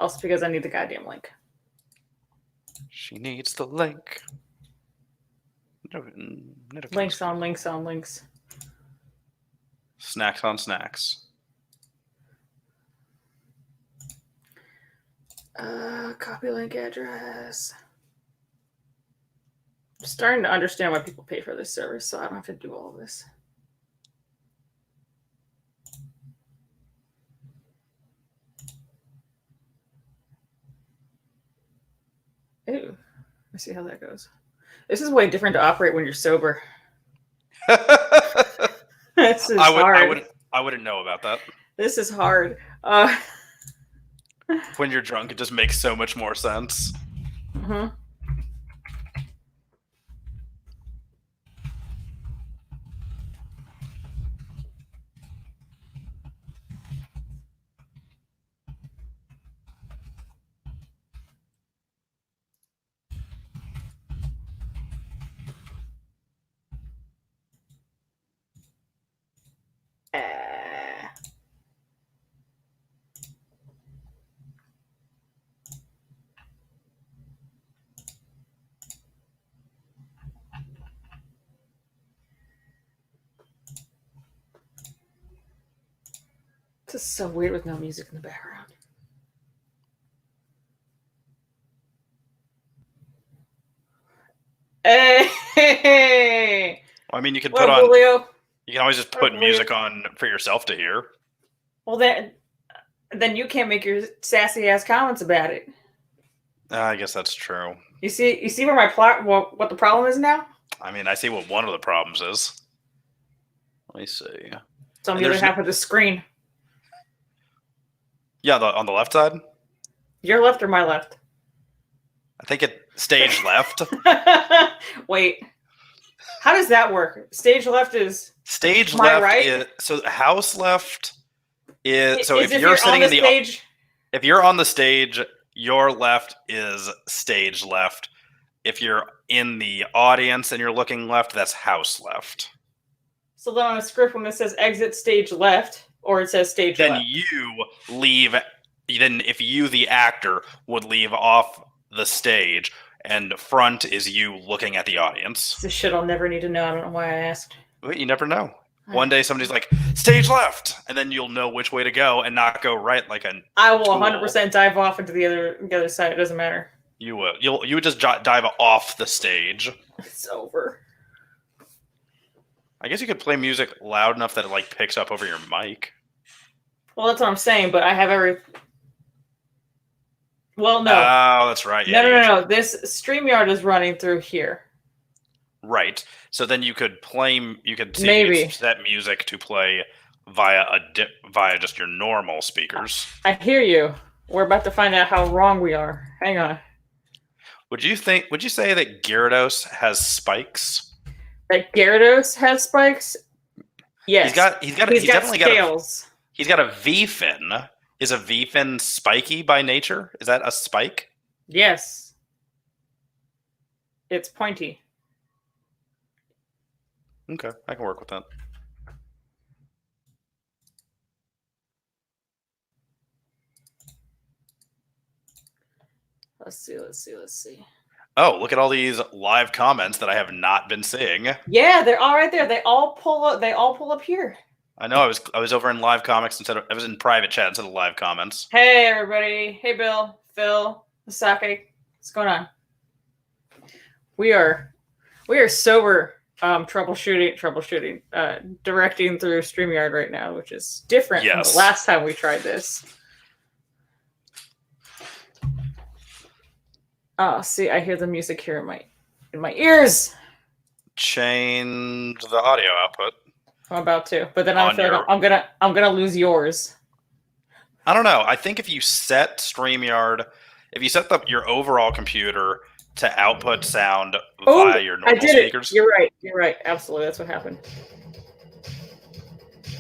Also because I need the goddamn link. She needs the link. Links on links on links. Snacks on snacks. Copy link address. I'm starting to understand why people pay for this service, so I don't have to do all of this. Ooh, let's see how that goes. This is way different to operate when you're sober. This is hard. I wouldn't know about that. This is hard. When you're drunk, it just makes so much more sense. Mm-hmm. This is so weird with no music in the background. Hey! I mean, you could put on. Julio? You can always just put music on for yourself to hear. Well, then you can't make your sassy ass comments about it. I guess that's true. You see where my plot? What the problem is now? I mean, I see what one of the problems is. Let me see. It's on the other half of the screen. Yeah, on the left side. Your left or my left? I think it stage left. Wait, how does that work? Stage left is stage my left. Right? So house left is so if you're sitting in the stage. If you're on the stage, your left is stage left. If you're in the audience and you're looking left, that's house left. So then on a script, when it says exit stage left, or it says stage left, then you leave. Then if you, the actor, would leave off the stage, and front is you looking at the audience. This shit I'll never need to know. I don't know why I asked. Well, you never know. One day somebody's like, stage left, and then you'll know which way to go and not go right like a I will 100% dive off into the other side. It doesn't matter. You will. You would just dive off the stage. It's over. I guess you could play music loud enough that it like picks up over your mic. Well, that's what I'm saying, but I have every... Well, no. Oh, that's right. Yeah, no. This StreamYard is running through here. Right. So then you could play. You could see Maybe set music to play via just your normal speakers. I hear you. We're about to find out how wrong we are. Hang on. Would you say that Gyarados has spikes? That Gyarados has spikes? Yes. He's definitely scales. He's got a V-fin. Is a V-fin spiky by nature? Is that a spike? Yes. It's pointy. Okay, I can work with that. Let's see. Oh, look at all these live comments that I have not been seeing. Yeah, they're all right there. They all pull up here. I know. I was over in live comics I was in private chat instead of live comments. Hey everybody. Hey Bill, Phil, Misaki. What's going on? We are sober troubleshooting, directing through StreamYard right now, which is different from the last time we tried this. Oh, see, I hear the music here in my ears. Change the audio output. I'm about to, but then I'm gonna lose yours. I don't know. I think if you set StreamYard, if you set your overall computer to output sound via your normal speakers. You're right. Absolutely, that's what happened.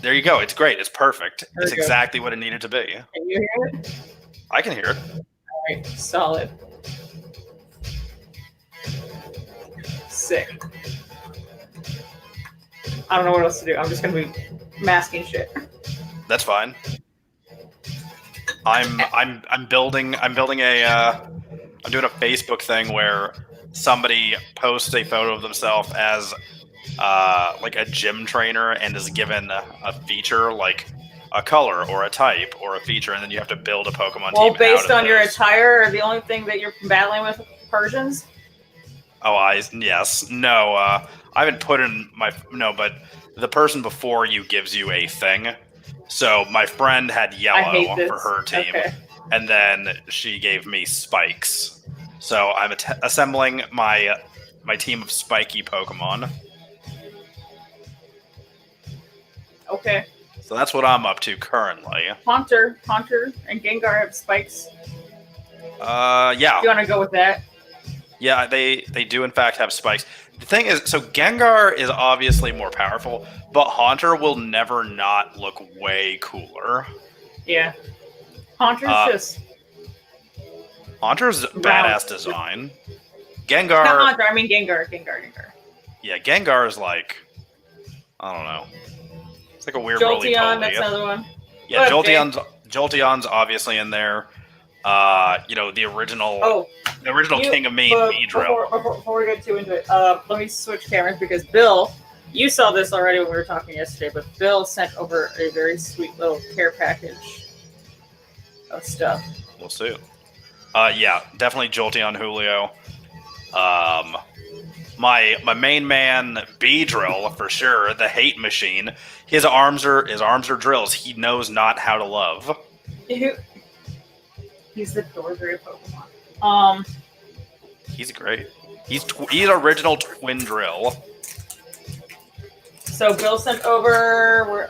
There you go. It's great. It's perfect. It's exactly what it needed to be. Can you hear it? I can hear it. All right, solid. Sick. I don't know what else to do. I'm just gonna be masking shit. That's fine. I'm building a I'm doing a Facebook thing where somebody posts a photo of themselves as like a gym trainer and is given a feature like a color or a type or a feature, and then you have to build a Pokemon team. Based out of on your those. attire, the only thing that you're battling with Persians. Oh, yes. No, I haven't put in but the person before you gives you a thing. So my friend had yellow for her team, and then she gave me spikes. So I'm assembling my team of spiky Pokemon. Okay. So that's what I'm up to currently. Haunter, and Gengar have spikes. Yeah. Do you want to go with that? Yeah, they do in fact have spikes. The thing is, so Gengar is obviously more powerful, but Haunter will never not look way cooler. Yeah. Haunter's badass design. Gengar. Not Haunter, I mean Gengar. Yeah, Gengar is like, I don't know. It's like a weird Jolteon, that's another one. Yeah, Jolteon's obviously in there. The original King of Maine, Beedrill. Before we get too into it, let me switch cameras because Bill, you saw this already when we were talking yesterday, but Bill sent over a very sweet little care package of stuff. We'll see. Yeah, definitely Jolteon, Julio. My main man, Beedrill, for sure, the hate machine. His arms are drills. He knows not how to love. He's the Dorgray Pokemon. He's great. He's original twin drill. So Bill sent over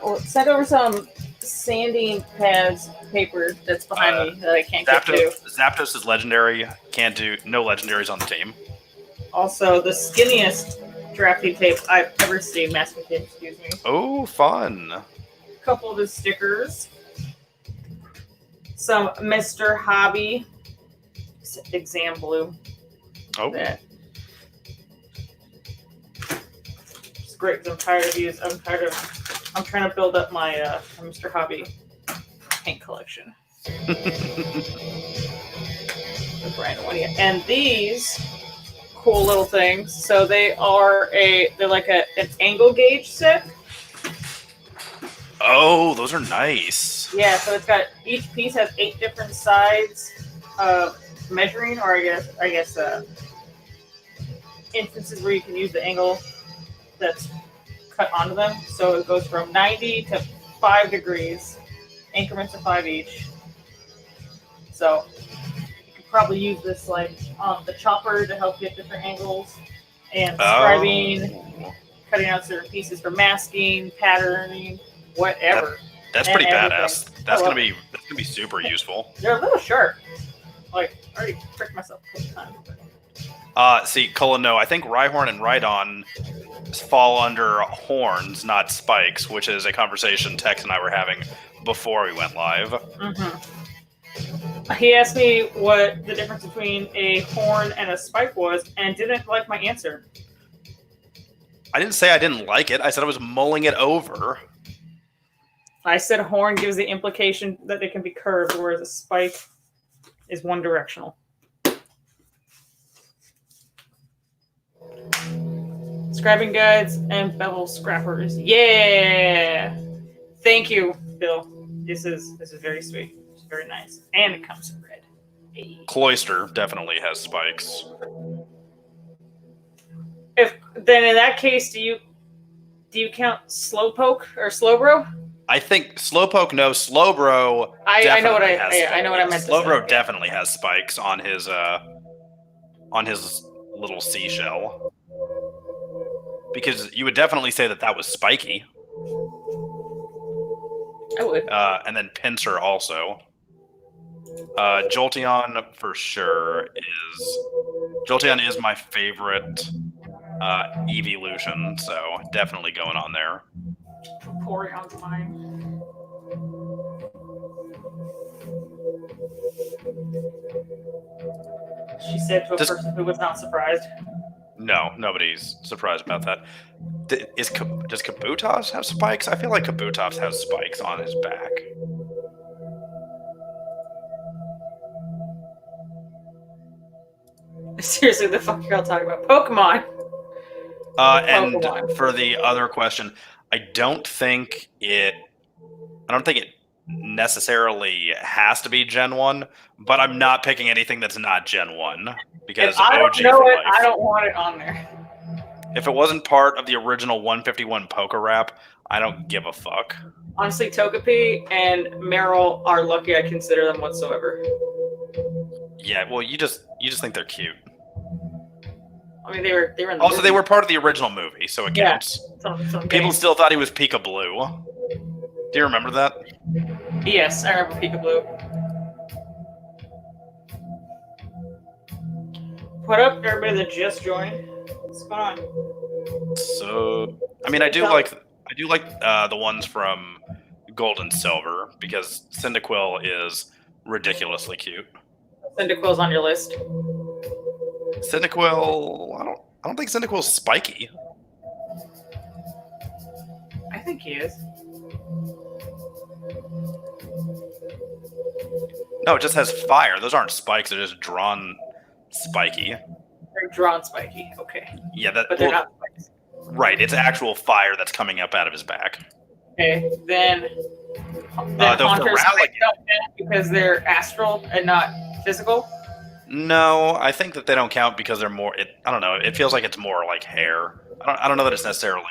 some sanding pads paper that's behind me that I can't get to. Zapdos is legendary. Can't do no legendaries on the team. Also, the skinniest drafting tape I've ever seen. Masking tape, excuse me. Oh, fun. A couple of his stickers. Some Mr. Hobby exam blue. Oh. That. It's great because I'm trying to build up my Mr. Hobby paint collection. And these cool little things. So they're like an angle gauge set. Oh, those are nice. Yeah, so it's got each piece has 8 different sides of measuring, or I guess instances where you can use the angle that's cut onto them. So it goes from 90 to 5 degrees, increments of 5 each. So you could probably use this like on the chopper to help get different angles and scribing, cutting out certain pieces for masking, patterning, whatever. That's pretty badass. That's gonna be super useful. They're a little sharp. Like I already tricked myself a couple times. See, Cullen, no, I think Rhyhorn and Rhydon fall under horns, not spikes, which is a conversation Tex and I were having before we went live. Mm-hmm. He asked me what the difference between a horn and a spike was, and didn't like my answer. I didn't say I didn't like it. I said I was mulling it over. I said a horn gives the implication that they can be curved, whereas a spike is one directional. Scribing guides and bevel scrappers. Yeah! Thank you, Bill. This is very sweet. It's very nice. And it comes in red. Hey. Cloyster definitely has spikes. Then in that case, do you count Slowpoke or Slowbro? I think Slowpoke, no. Slowbro. I know what I meant. Slowbro definitely has spikes on his little seashell. Because you would definitely say that was spiky. I would. And then Pinsir also. Jolteon for sure is. Jolteon is my favorite evolution, so definitely going on there. Porygon's mine. She said to a person who was not surprised. No, nobody's surprised about that. Does Kabutops have spikes? I feel like Kabutops has spikes on his back. Seriously, the fuck y'all talking about? Pokemon. And Pokemon. for the other question, I don't think it necessarily has to be Gen 1, but I'm not picking anything that's not Gen 1 because if I OG don't know for it, life. I don't want it on there. If it wasn't part of the original 151 Poker Rap, I don't give a fuck. Honestly, Togepi and Meryl are lucky I consider them whatsoever. Yeah, well, you just think they're cute. I mean, they were in the also movie. They were part of the original movie, so it counts. People still thought he was Pika Blue. Do you remember that? Yes, I remember Pika Blue. What up, everybody that just joined? What's going on? So, I mean, I do like the ones from Gold and Silver because Cyndaquil is ridiculously cute. Cyndaquil's on your list. Cyndaquil, I don't think Cyndaquil's spiky. I think he is. No, it just has fire. Those aren't spikes. They're just drawn spiky. They're drawn spiky. Okay. Yeah, but they're not spikes. Right, it's actual fire that's coming up out of his back. Okay, then Haunters don't count because they're astral and not physical? No, I think that they don't count because they're more. I don't know. It feels like it's more like hair. I don't know that it's necessarily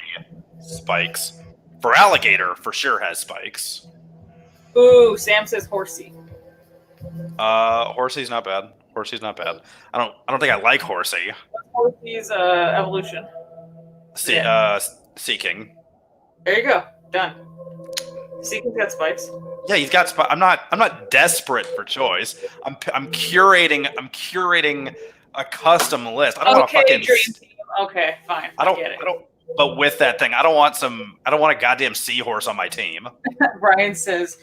spikes. For alligator, for sure has spikes. Ooh, Sam says Horsey. Horsey's not bad. Horsey's not bad. I don't think I like Horsey. Horsey's evolution. Seeking. There you go. Done. Seeking's got spikes. Yeah, he's got spikes. I'm not desperate for choice. I'm curating a custom list. I don't want to fucking. Dream team. Okay, fine. I get it. But with that thing, I don't want a goddamn seahorse on my team. Brian says,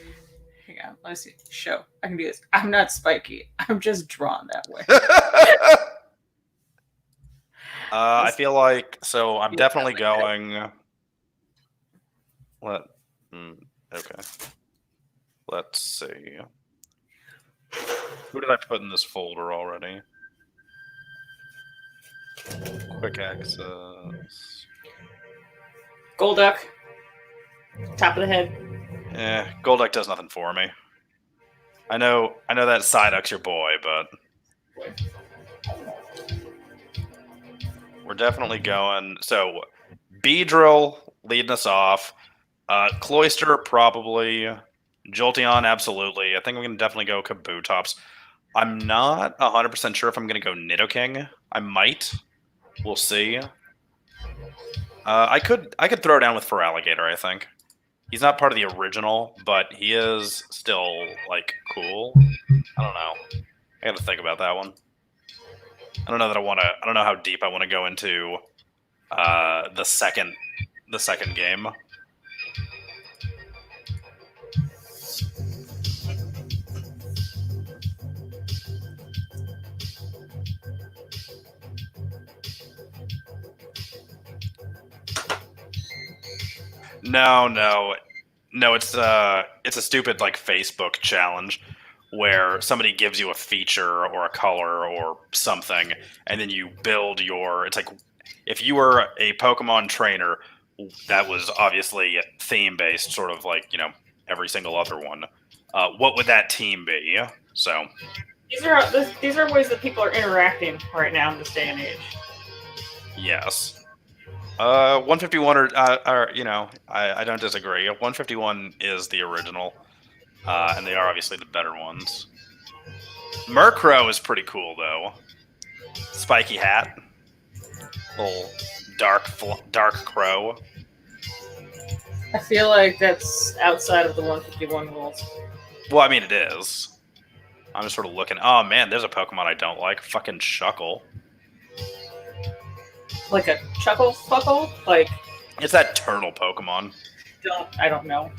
hang on, let me see. Show. I can do this. I'm not spiky. I'm just drawn that way. I feel like I'm definitely going. Okay. Let's see. Who did I put in this folder already? Quick access. Golduck. Top of the head. Yeah, Golduck does nothing for me. I know that Psyduck's your boy, but we're definitely going. So, Beedrill leading us off. Cloyster, probably. Jolteon, absolutely. I think I'm going to definitely go Kabutops. I'm not 100% sure if I'm going to go Nidoking. I might. We'll see. I could throw down with Feraligatr, I think. He's not part of the original, but he is still, like, cool. I don't know. I got to think about that one. I don't know how deep I want to go into the second game. No, it's a stupid like Facebook challenge where somebody gives you a feature or a color or something, and then you build it's like if you were a Pokemon trainer that was obviously theme based, sort of like, every single other one, what would that team be? So these are ways that people are interacting right now in this day and age. Yes. 151 I don't disagree. 151 is the original, and they are obviously the better ones. Murkrow is pretty cool though. Spiky hat, little dark crow. I feel like that's outside of the 151 rules. Well, I mean it is. I'm just sort of looking. Oh man, there's a Pokemon I don't like. Fucking Shuckle. Like a Chuckle? Like it's that turtle Pokemon. I don't know.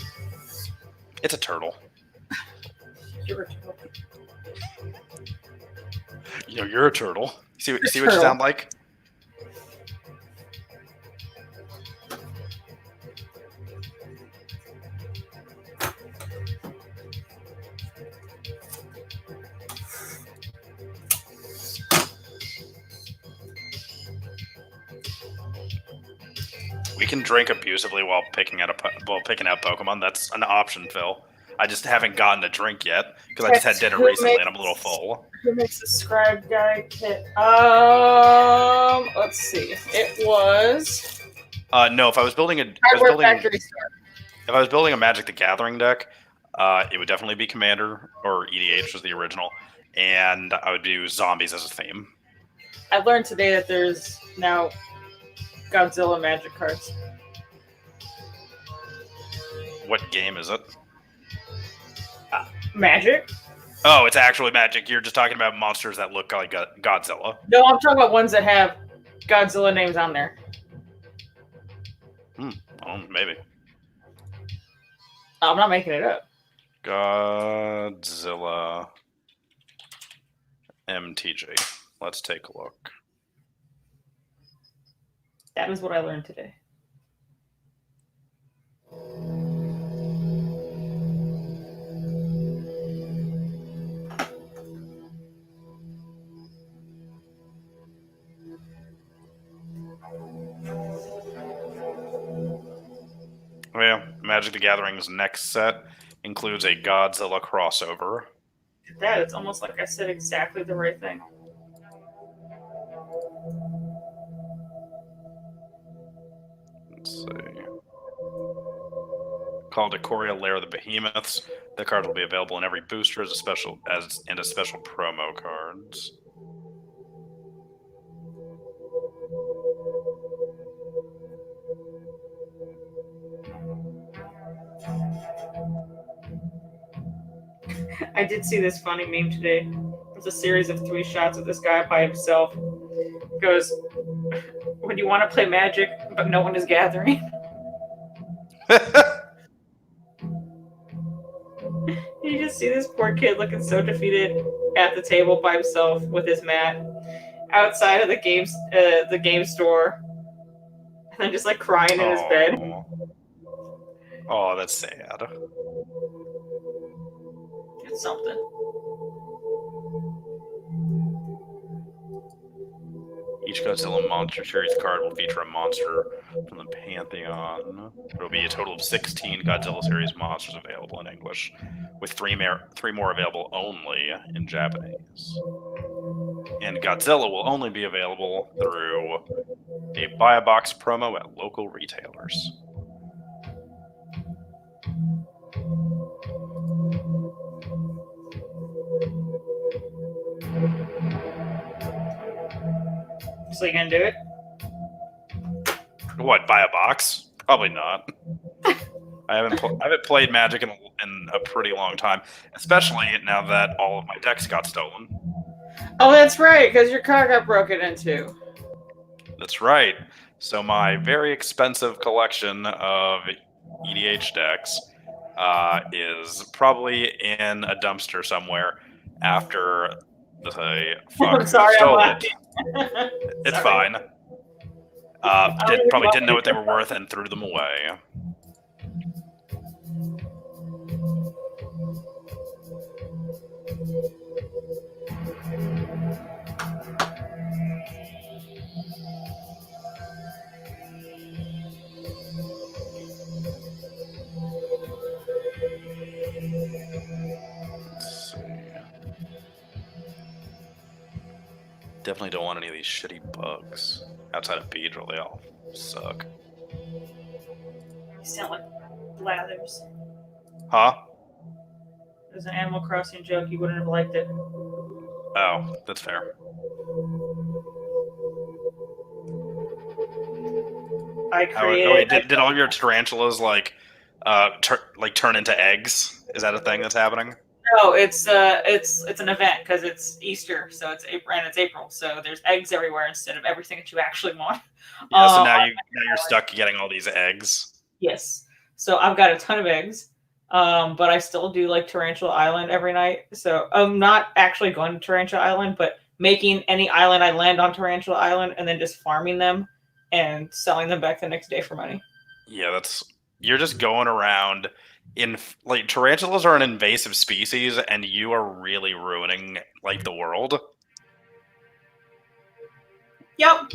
It's a turtle. You're a turtle. You're a turtle. See what you sound like? We can drink abusively while picking out Pokemon. That's an option, Phil. I just haven't gotten a drink yet because I just had dinner recently and I'm a little full. Who makes the scribe guy kit? Let's see. It was. No, if I was building a Magic the Gathering deck, it would definitely be Commander, or EDH was the original, and I would do zombies as a theme. I learned today that there's now Godzilla Magic cards. What game is it? Magic? Oh, it's actually Magic. You're just talking about monsters that look like Godzilla. No, I'm talking about ones that have Godzilla names on there. Maybe. I'm not making it up. Godzilla MTG. Let's take a look. That is what I learned today. Oh, yeah, Magic the Gathering's next set includes a Godzilla crossover. That it's almost like I said exactly the right thing. Let's see. Called Ikoria Lair of the Behemoths. The card will be available in every booster as a special promo cards. I did see this funny meme today. It's a series of 3 shots of this guy by himself. It goes, when you want to play Magic, but no one is gathering. You just see this poor kid looking so defeated at the table by himself with his mat outside of the game store, and then just like crying in his bed. Oh, that's sad. It's something. Each Godzilla Monster Series card will feature a monster from the Pantheon. There will be a total of 16 Godzilla Series monsters available in English, with three more available only in Japanese. And Godzilla will only be available through a buy a box promo at local retailers. So you gonna do it? What, buy a box? Probably not. I haven't played Magic in a pretty long time, especially now that all of my decks got stolen. Oh, that's right, because your car got broken into. That's right. So my very expensive collection of EDH decks is probably in a dumpster somewhere after the fuck stole it. It's fine. Probably didn't know what they were worth and threw them away. Let's see. Definitely don't want any of these shitty bugs. Outside of Beedrill, they all suck. You sound like Blathers. Huh? It was an Animal Crossing joke. You wouldn't have liked it. Oh, that's fair. I created. Did all your tarantulas turn into eggs? Is that a thing that's happening? No, it's an event because it's Easter, so it's April, so there's eggs everywhere instead of everything that you actually want. Yeah, so now you're stuck getting all these eggs. Yes, so I've got a ton of eggs, but I still do like Tarantula Island every night. So I'm not actually going to Tarantula Island, but making any island I land on Tarantula Island and then just farming them and selling them back the next day for money. Yeah, you're just going around. Tarantulas are an invasive species, and you are really ruining the world. Yep.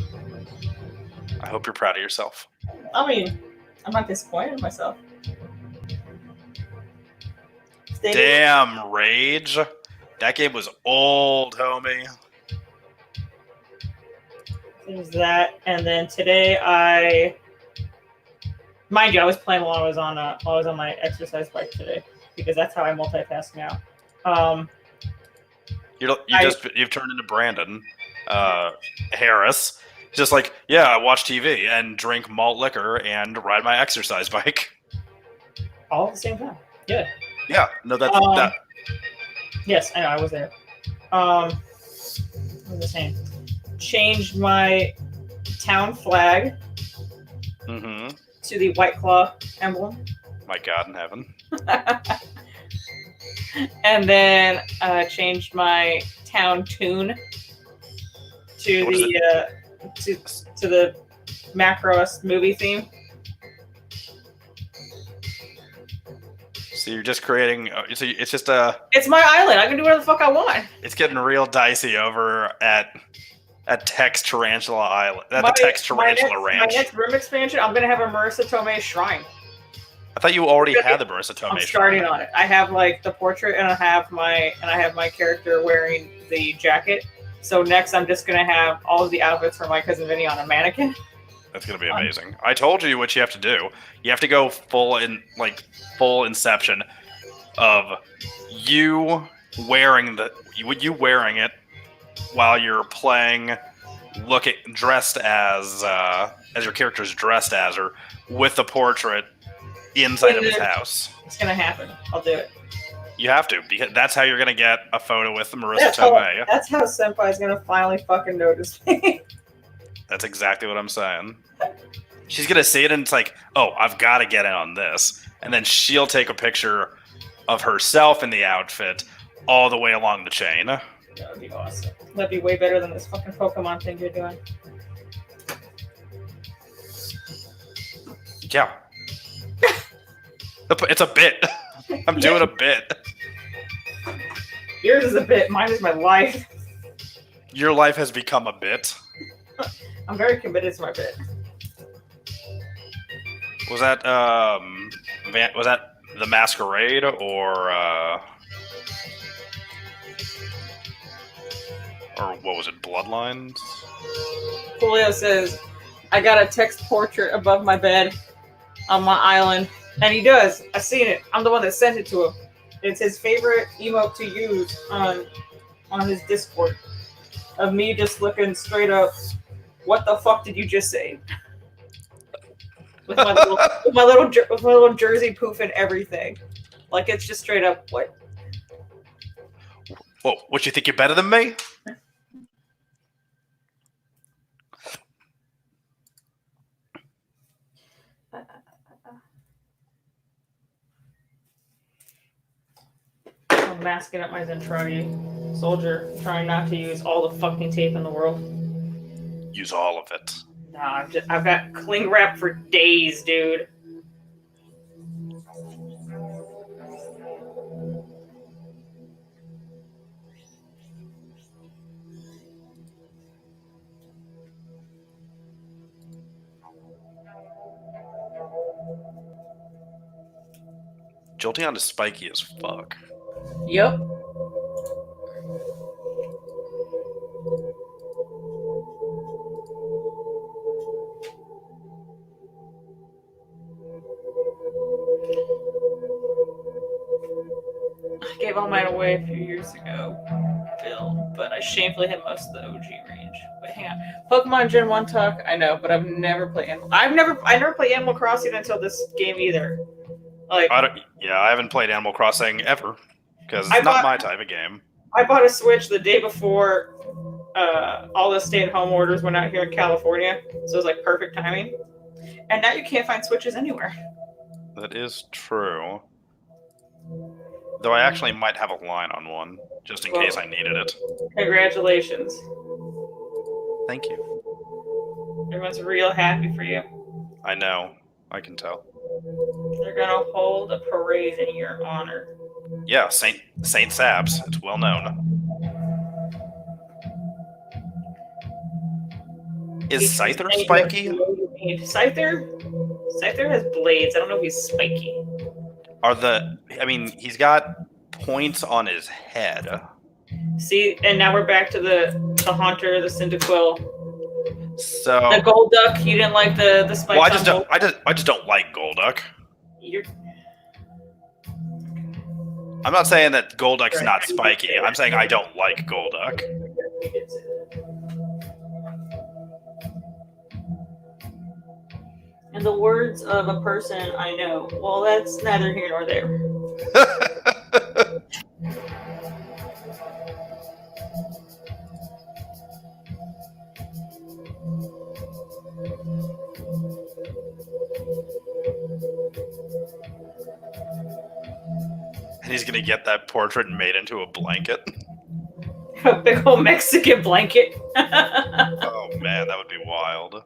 I hope you're proud of yourself. I mean, I'm not disappointed in myself. Damn, Rage. That game was old, homie. There's that, and then today mind you, I was playing while I was on my exercise bike today because that's how I multitask now. You've turned into Brandon Harris. Just like, yeah, I watch TV and drink malt liquor and ride my exercise bike. All at the same time. Yeah. Yeah. No, that's that. Yes, I know. I was there. What was I saying? Changed my town flag to the White Claw emblem. My God in heaven. And then changed my town tune to the Macross movie theme. So you're just creating. It's just It's my island. I can do whatever the fuck I want. It's getting real dicey over at Tex Tarantula Island. At the Tex Tarantula Ranch. My next room expansion, I'm gonna have a Marissa Tomei shrine. I thought you already had the Marissa Tomei. I'm starting on it. I have like the portrait, and I have my character wearing the jacket. So next, I'm just gonna have all of the outfits for my cousin Vinny on a mannequin. That's gonna be amazing. I told you what you have to do. You have to go full Inception of you wearing it while you're playing, dressed as your character's dressed as her with the portrait inside of his house. It's gonna happen. I'll do it. You have to, because that's how you're gonna get a photo with Marissa Tomei. That's how Senpai's gonna finally fucking notice me. That's exactly what I'm saying. She's gonna see it and it's like, oh, I've got to get in on this, and then she'll take a picture of herself in the outfit all the way along the chain. That would be awesome. That'd be way better than this fucking Pokemon thing you're doing. Yeah. It's a bit. I'm doing a bit. Yours is a bit. Mine is my life. Your life has become a bit. I'm very committed to my bit. Was that the Masquerade or what was it? Bloodlines? Julio says, "I got a text portrait above my bed on my island." And he does. I've seen it. I'm the one that sent it to him. It's his favorite emote to use on his Discord. Of me just looking straight up, what the fuck did you just say? with my little jersey poof and everything. Like, it's just straight up, what? Whoa, what, you think you're better than me? I'm masking up my Zentradi soldier, trying not to use all the fucking tape in the world. Use all of it. Nah, I've got cling wrap for days, dude. Jolteon is spiky as fuck. Yep. I gave all mine away a few years ago, Bill, but I shamefully hit most of the OG range. But hang on. Pokemon Gen 1 talk, I know, but I've never played Animal. I never played Animal Crossing until this game either. Like, I haven't played Animal Crossing ever because it's not my type of game. I bought a Switch the day before all the stay-at-home orders went out here in California, so it was like perfect timing. And now you can't find Switches anywhere. That is true. Though I actually might have a line on one, just in case I needed it. Congratulations. Thank you. Everyone's real happy for you. I know. I can tell. They're gonna hold a parade in your honor. Yeah, Saint Sabs. It's well known. Is Scyther spiky? Scyther has blades. I don't know if he's spiky. He's got points on his head. See, and now we're back to the Haunter, the Cyndaquil. So the Golduck. You didn't like the spikes. Well, I just don't like Golduck. I'm not saying that Golduck's not spiky. I'm saying I don't like Golduck. In the words of a person I know, well, that's neither here nor there. And he's gonna get that portrait made into a blanket. A big old Mexican blanket. Oh man, that would be wild.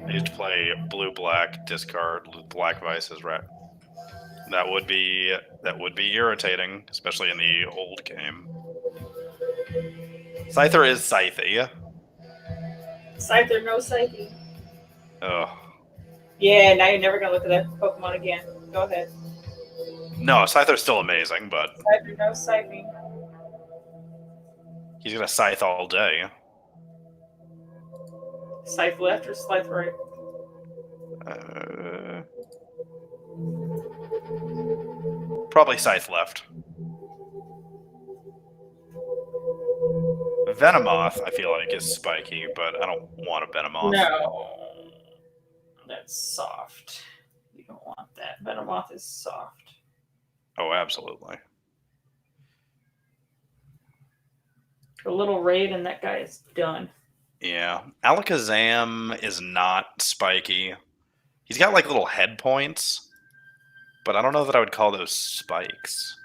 I used to play blue-black, discard, black vices, right? That would be irritating, especially in the old game. Scyther is Scythy. Scyther, no Psyche. Ugh. Yeah, now you're never gonna look at that Pokemon again. Go ahead. No, Scyther's still amazing, but Scyther, no Psyche. He's gonna scythe all day. Scythe left or scythe right? Probably scythe left. Venomoth, I feel like, is spiky, but I don't want a Venomoth. No. That's soft. You don't want that. Venomoth is soft. Oh, absolutely. A little raid and that guy is done. Yeah. Alakazam is not spiky. He's got like little head points, but I don't know that I would call those spikes.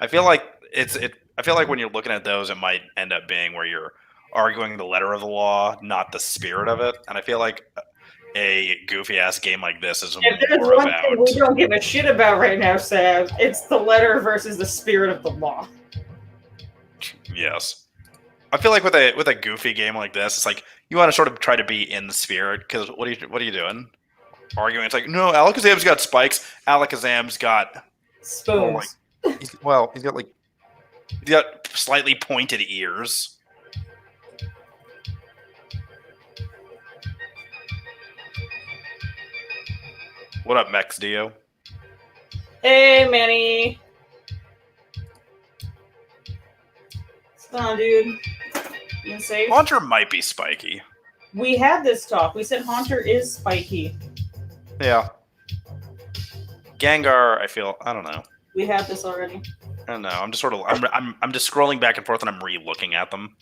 I feel like I feel like when you're looking at those, it might end up being where you're arguing the letter of the law, not the spirit of it. And I feel like a goofy ass game like this is more one about. Thing we don't give a shit about right now, Sam. It's the letter versus the spirit of the law. Yes. I feel like with a goofy game like this, it's like you want to sort of try to be in the spirit, because what are you doing? Arguing? It's like, no, Alakazam's got spikes. Alakazam's got spoons. He's got slightly pointed ears. What up, Mex Dio? Hey, Manny. What's going on, dude? You safe? Haunter might be spiky. We had this talk. We said Haunter is spiky. Yeah. Gengar, I don't know. We had this already. I don't know. I'm just sort of I'm just scrolling back and forth and I'm re-looking at them.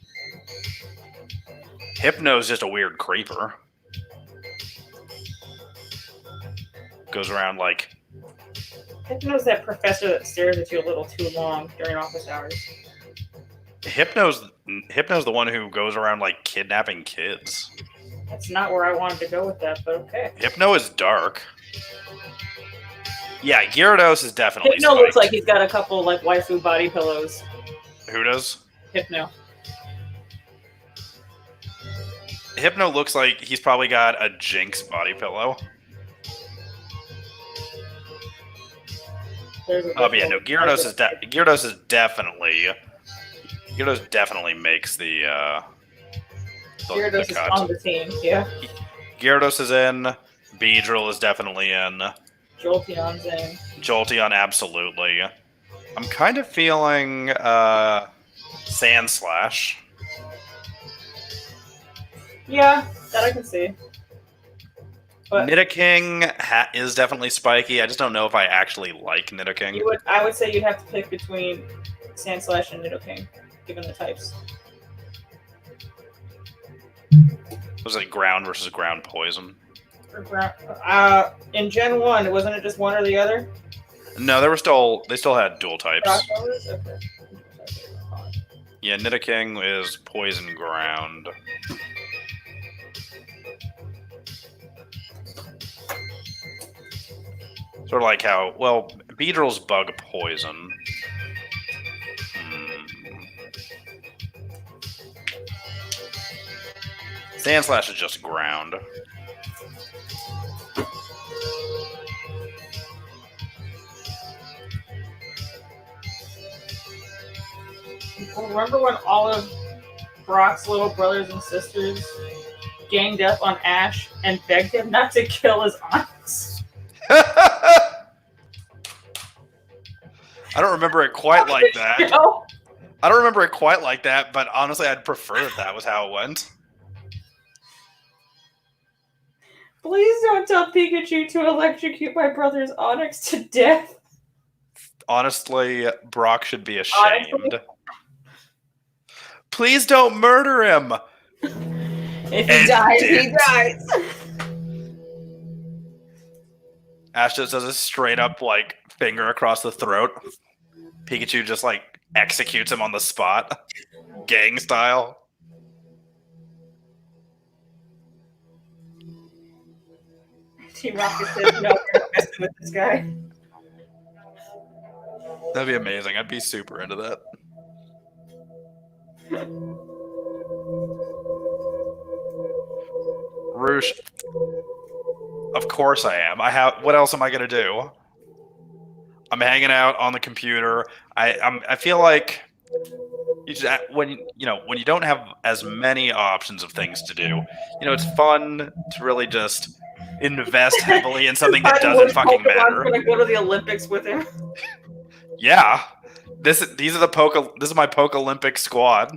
Hypno's just a weird creeper. Goes around like. Hypno's that professor that stares at you a little too long during office hours. Hypno's the one who goes around like kidnapping kids. That's not where I wanted to go with that, but okay. Hypno is dark. Yeah, Gyarados is definitely Hypno spiked. looks like he's got a couple like waifu body pillows. Who does? Hypno. Hypno looks like he's probably got a Jinx body pillow. Oh, but yeah, no, Gyarados definitely makes the Gyarados is on the team, yeah. Gyarados is in. Beedrill is definitely in. Jolteon's in. Jolteon, absolutely. I'm kind of feeling Sandslash. Yeah, that I can see. But Nidoking is definitely spiky. I just don't know if I actually like Nidoking. I would say you'd have to pick between Sandslash and Nidoking, given the types. Was it ground versus ground poison? In Gen 1, wasn't it just one or the other? No, they still had dual types. Okay. Yeah, Nidoking is poison ground. Sort of like how, well, Beedrill's bug poison. Sandslash is just ground. Remember when all of Brock's little brothers and sisters ganged up on Ash and begged him not to kill his aunts? I don't remember it quite like that. I don't remember it quite like that, but honestly, I'd prefer that was how it went. Please don't tell Pikachu to electrocute my brother's Onix to death. Honestly, Brock should be ashamed. Please don't murder him. If he dies, he dies. Ash just does a straight up like finger across the throat. Pikachu just like executes him on the spot, gang style. Team Rocket says, "No, we're not messing with this guy." That'd be amazing. I'd be super into that. Roosh. Of course I am. What else am I gonna do? I'm hanging out on the computer. I feel like when you don't have as many options of things to do, it's fun to really just invest heavily in something that doesn't fucking matter. Gonna go to the Olympics with him. Yeah. This is my Poke-Olympic squad.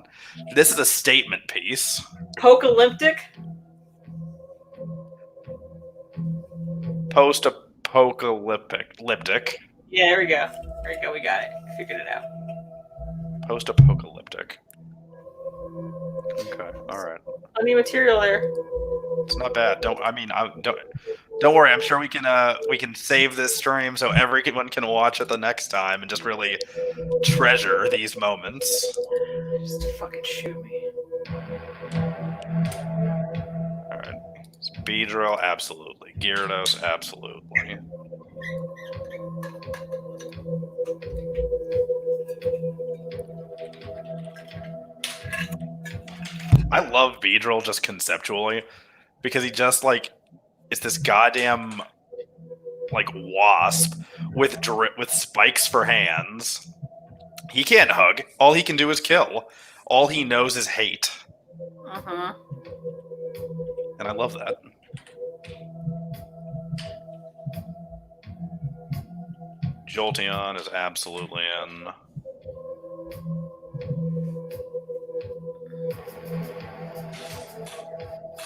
This is a statement piece. Poke-Olympic? Post-apocalyptic. Yeah, there we go. There we go. We got it. Figured it out. Post-apocalyptic. Okay. All right. Plenty of material there. It's not bad. Don't worry. I'm sure we can save this stream so everyone can watch it the next time and just really treasure these moments. Just fucking shoot me. All right. Beedrill, absolutely. Gyarados, absolutely. I love Beedrill just conceptually because he just like is this goddamn like wasp with spikes for hands. He can't hug. All he can do is kill. All he knows is hate. Uh-huh. And I love that. Jolteon is absolutely in.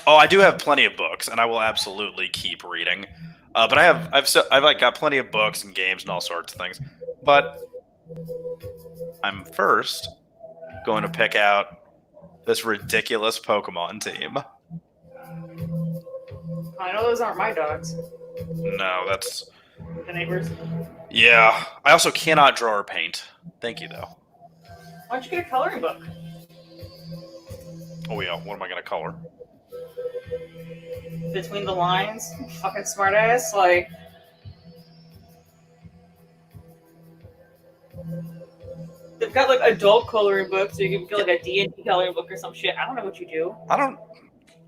Oh, I do have plenty of books, and I will absolutely keep reading. But I've like got plenty of books and games and all sorts of things. But I'm first going to pick out this ridiculous Pokemon team. I know those aren't my dogs. No, that's the neighbors. Yeah, I also cannot draw or paint. Thank you, though. Why don't you get a coloring book? Oh yeah, what am I gonna color? Between the lines, fucking smartass. Like, they've got like adult coloring books, so you can get like a D&D coloring book or some shit. I don't know what you do.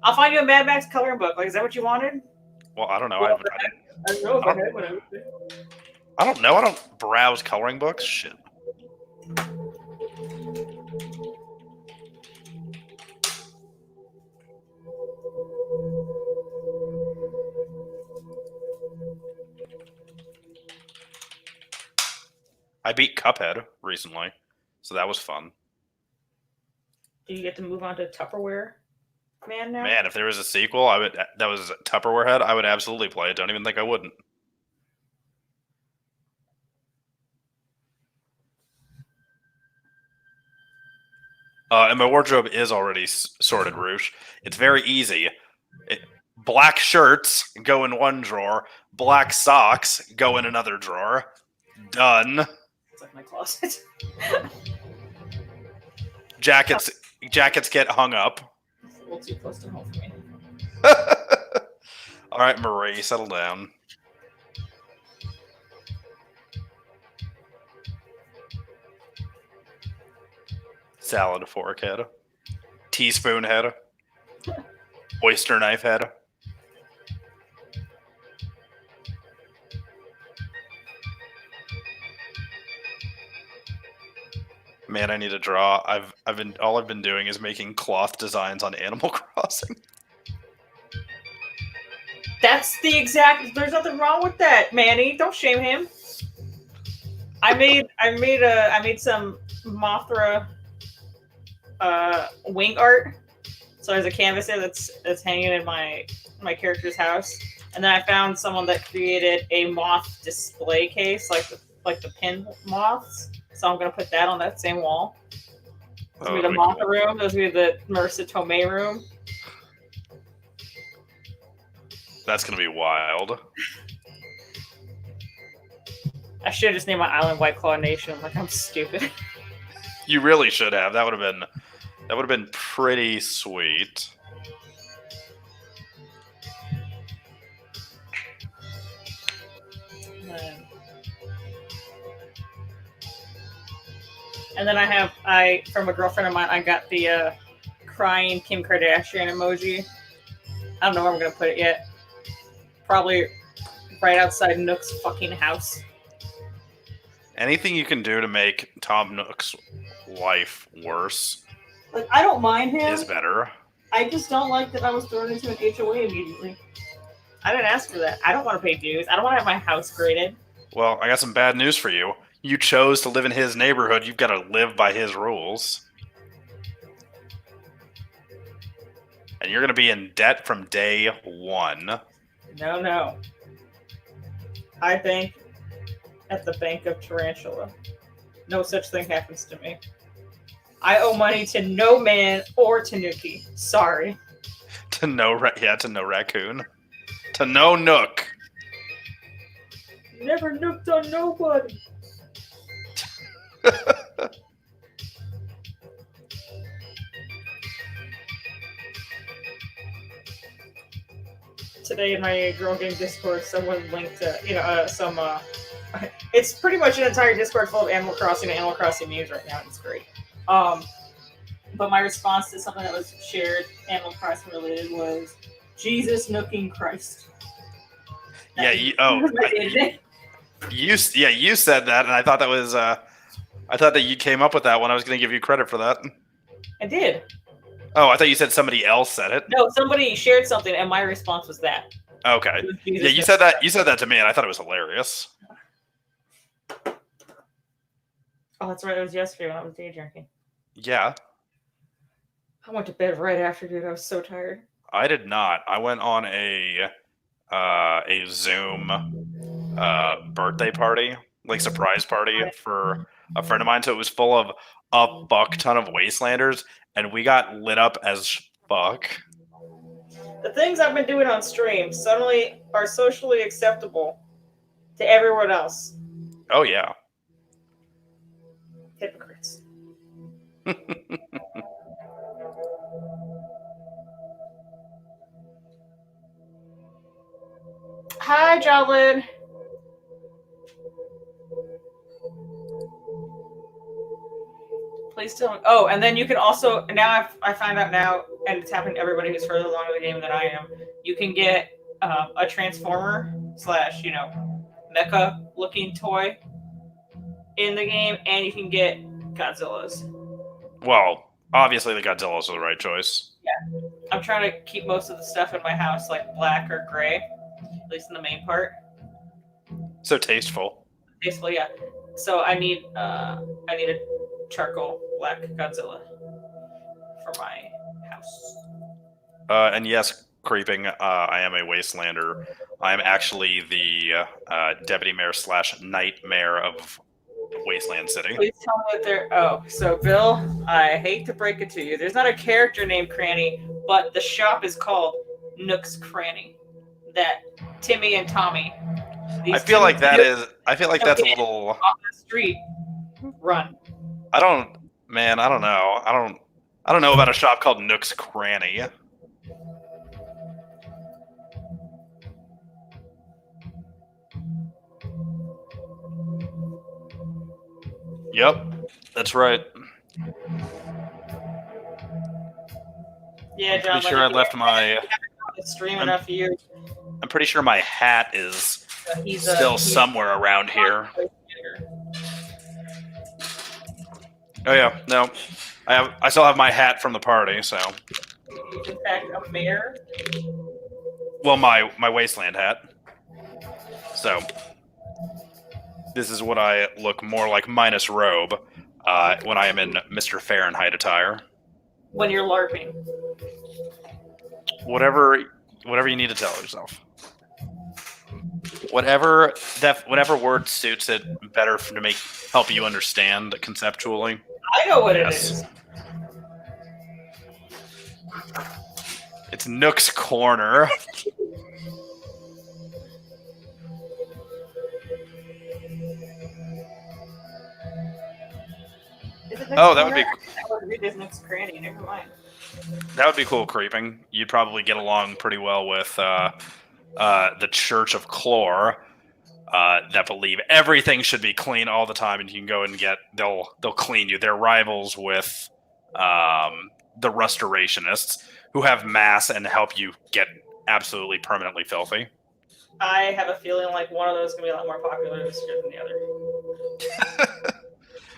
I'll find you a Mad Max coloring book. Like, is that what you wanted? Well, I don't know. I don't know if I had one. I don't know. I don't browse coloring books. Shit. I beat Cuphead recently, so that was fun. Do you get to move on to Tupperware Man now? Man, if there was a sequel, that was Tupperware Head, I would absolutely play it. Don't even think I wouldn't. And my wardrobe is already sorted, Roosh. It's very easy. Black shirts go in one drawer. Black socks go in another drawer. Done. It's like my closet. Jackets get hung up. It's a little too close to home for me. All right, Marie, settle down. Salad fork head. Teaspoon head. Oyster knife head. Man, I need to draw. All I've been doing is making cloth designs on Animal Crossing. That's the exact. There's nothing wrong with that, Manny. Don't shame him. I made some Mothra wing art. So there's a canvas there that's hanging in my character's house, and then I found someone that created a moth display case, like the pin moths. So I'm gonna put that on that same wall. This will be the Mothra room. This will be the Marissa Tomei room. That's gonna be wild. I should have just named my island White Claw Nation. Like, I'm stupid. You really should have. That would have been pretty sweet. And then from a girlfriend of mine, I got the crying Kim Kardashian emoji. I don't know where I'm gonna put it yet. Probably right outside Nook's fucking house. Anything you can do to make Tom Nook's life worse, like, I don't mind him, is better. I just don't like that I was thrown into an HOA immediately. I didn't ask for that. I don't want to pay dues. I don't want to have my house graded. Well, I got some bad news for you. You chose to live in his neighborhood. You've got to live by his rules. And you're going to be in debt from day one. No. I bank at the Bank of Tarantula. No such thing happens to me. I owe money to no man or Tanuki. Sorry. To no raccoon. To no Nook. Never nooked on nobody. Today in my girl game Discord, someone linked some. It's pretty much an entire Discord full of Animal Crossing and Animal Crossing memes right now. It's great. But my response to something that was shared Animal Crossing related was Jesus nooking Christ. You said that, and I thought that was I thought that you came up with that one. I was going to give you credit for that. I did. Oh, I thought you said somebody else said it. No, somebody shared something, and my response was that. Okay. Yeah, you said that. You said that to me, and I thought it was hilarious. Oh, that's right. It was yesterday when I was day drinking. Yeah. I went to bed right after, dude. I was so tired. I did not. I went on a Zoom birthday party, like surprise party for a friend of mine. So it was full of a fuck ton of Wastelanders, and we got lit up as fuck. The things I've been doing on stream suddenly are socially acceptable to everyone else. Oh, yeah. Hypocrites. Hi, Jolin. Please don't. Oh, and then you can also, now I find out now, and it's happening to everybody who's further along in the game than I am, you can get a Transformer / mecha looking toy in the game, and you can get Godzillas. Well, obviously the Godzilla's the right choice. Yeah. I'm trying to keep most of the stuff in my house like black or gray, at least in the main part. So tasteful. Tasteful, yeah. So I need a charcoal black Godzilla for my house. And yes, creeping, I am a Wastelander. I am actually the deputy mayor / nightmare of Wasteland City. Please tell me that there. Oh, so Bill, I hate to break it to you. There's not a character named Cranny, but the shop is called Nook's Cranny. That Timmy and Tommy. I feel like that's a little off the street. Run. I don't know. I don't know about a shop called Nook's Cranny. Yep, that's right. Yeah, John. I'm pretty sure I left my stream enough years. I'm pretty sure my hat is still somewhere around here. Oh yeah, no, I still have my hat from the party. So, he's in fact a mayor. Well, my wasteland hat. So, this is what I look more like minus robe when I am in Mr. Fahrenheit attire. When you're LARPing. Whatever you need to tell yourself. Whatever word suits it better to help you understand conceptually. I know what it is. It's Nook's Corner. Oh, that would be. Nook's Cranny. Never mind. That would be cool. Creeping. You'd probably get along pretty well with the Church of Chlor. That believe everything should be clean all the time, and you can go and they'll clean you. They're rivals with the Restorationists, who have mass and help you get absolutely permanently filthy. I have a feeling like one of those is going to be a lot more popular this year than the other.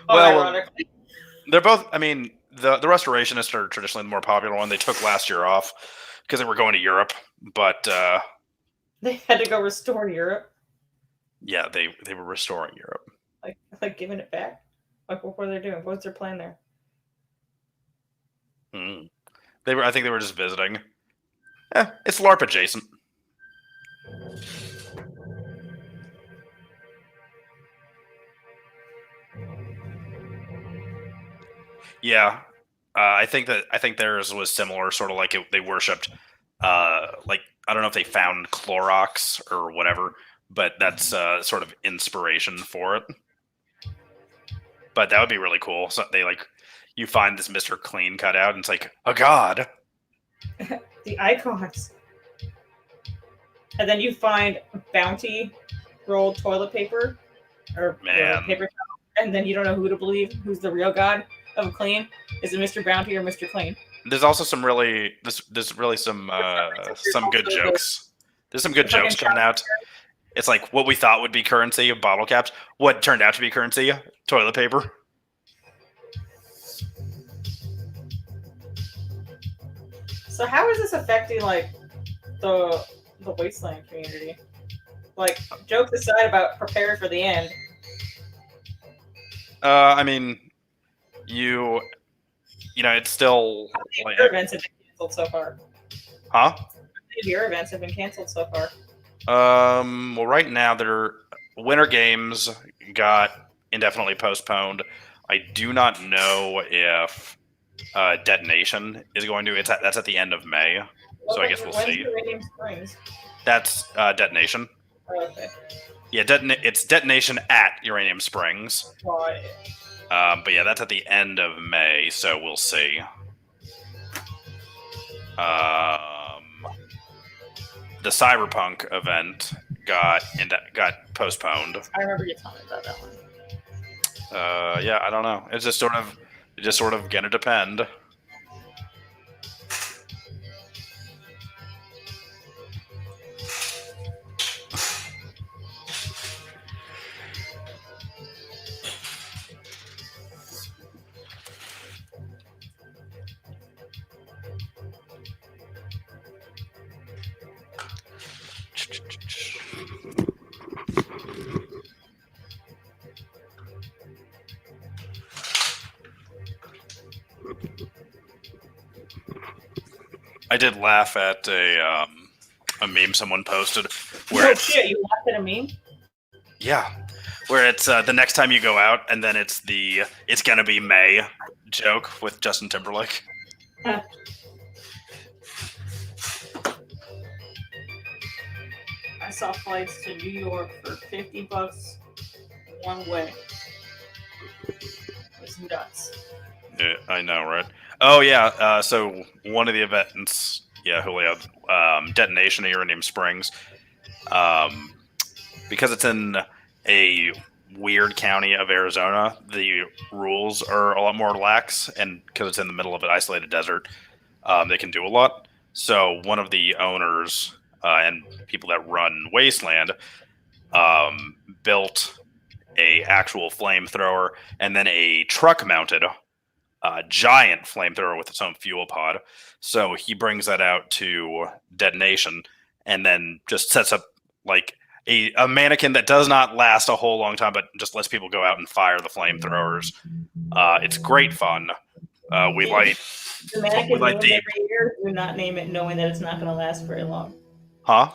Well, ironically. They're both, I mean, the Restorationists are traditionally the more popular one. They took last year off because they were going to Europe, but... they had to go restore Europe? Yeah, they were restoring Europe. Like giving it back? Like, what were they doing? What's their plan there? I think they were just visiting. It's LARP adjacent. Yeah, I think theirs was similar, sort of like they worshipped. Like, I don't know if they found Clorox or whatever, but that's sort of inspiration for it. But that would be really cool. So you find this Mr. Clean cutout, and it's like a god. The icons. And then you find bounty rolled toilet paper or paper towel, and then you don't know who to believe. Who's the real god of clean? Is it Mr. Bounty or Mr. Clean? There's also some really some good jokes. There's some good jokes coming out. It's like what we thought would be currency of bottle caps. What turned out to be currency? Toilet paper. So how is this affecting like the wasteland community? Like, jokes aside about prepare for the end. I mean, you know, it's still. Like, your events have been canceled so far. Huh? Your events have been canceled so far. Well, right now their Winter Games got indefinitely postponed. I do not know if Detonation is going to. That's at the end of May, so I guess we'll see. That's Detonation. Oh, okay. Yeah, it's Detonation at Uranium Springs. But yeah, that's at the end of May, so we'll see. The Cyberpunk event got postponed. I remember you telling me about that one. Yeah, I don't know. It's just sort of gonna depend. I did laugh at a meme someone posted. Where shit, you laughed at a meme? Yeah, where it's the next time you go out, and then it's gonna be May joke with Justin Timberlake. I saw flights to New York for $50 one way. It was nuts. Yeah, I know, right? Oh yeah. So one of the events, Julio, Detonation of Uranium Springs, because it's in a weird county of Arizona, the rules are a lot more lax, and because it's in the middle of an isolated desert, they can do a lot. So one of the owners and people that run Wasteland built a actual flamethrower and then a truck-mounted giant flamethrower with its own fuel pod. So he brings that out to detonation and then just sets up like a mannequin that does not last a whole long time, but just lets people go out and fire the flamethrowers. It's great fun. We light the mannequin named every year. Do not name it knowing that it's not going to last very long. Huh?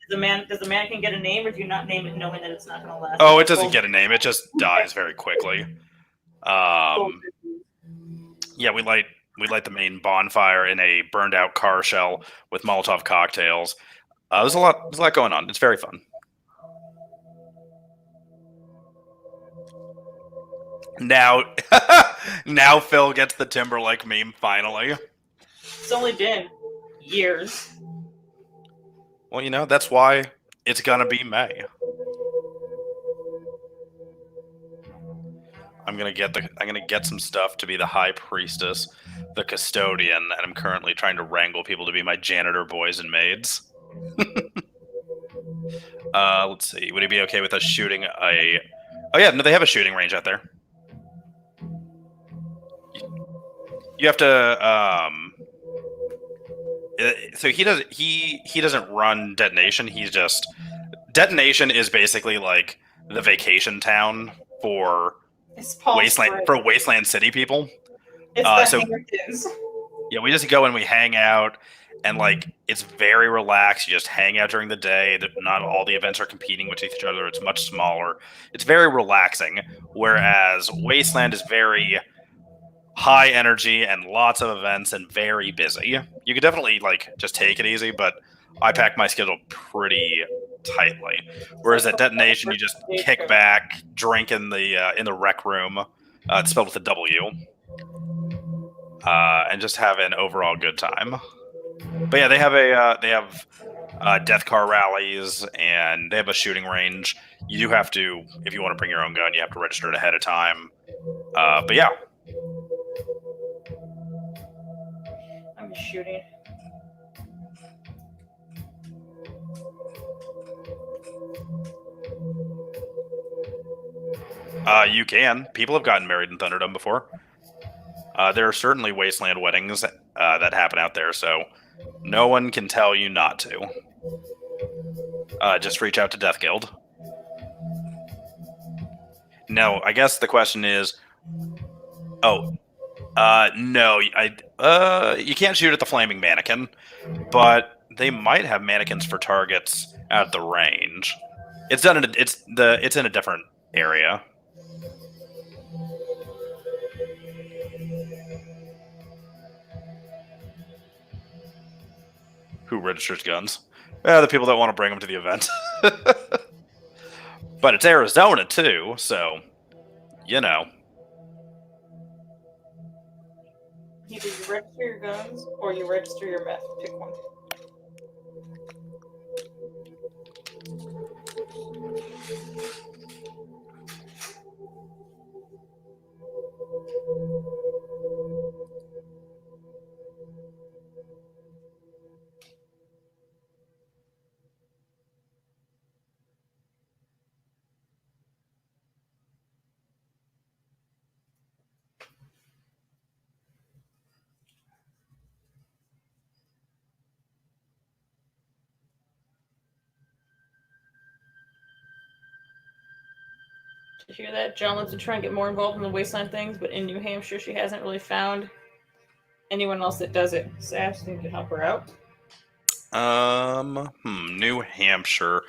Does the mannequin get a name, or do you not name it knowing that it's not going to last? Oh, it doesn't get a name. It just dies very quickly. Yeah, we light the main bonfire in a burned out car shell with Molotov cocktails. There's a lot going on. It's very fun. Now Phil gets the Timberlake meme finally. It's only been years. Well, that's why it's gonna be May. I'm gonna get some stuff to be the High Priestess, the Custodian, and I'm currently trying to wrangle people to be my janitor boys and maids. Let's see. Would he be okay with us shooting a... Oh yeah, no, they have a shooting range out there. You have to... So he doesn't run detonation. He's just... Detonation is basically like the vacation town for Wasteland City people. It's yeah, we just go and we hang out, and like it's very relaxed. You just hang out during the day. Not all the events are competing with each other. It's much smaller. It's very relaxing. Whereas Wasteland is very high energy and lots of events and very busy. You could definitely like just take it easy, but I pack my schedule pretty tightly. Whereas at detonation, you just kick back, drink in the rec room. It's spelled with a W, and just have an overall good time. But yeah, they have death car rallies, and they have a shooting range. You do have to, if you want to bring your own gun, you have to register it ahead of time. But yeah. I'm shooting. You can. People have gotten married in Thunderdome before. There are certainly Wasteland weddings that happen out there, so no one can tell you not to. Just reach out to Death Guild. No, I guess the question is... Oh. No, you can't shoot at the flaming mannequin, but they might have mannequins for targets at the range. It's in a different area. Who registers guns? The people that want to bring them to the event. But it's Arizona too, so Either you register your guns or you register your meth. Pick one. Did you hear that? John wants to try and get more involved in the Wasteland things, but in New Hampshire, she hasn't really found anyone else that does it. So I asked him to help her out. New Hampshire.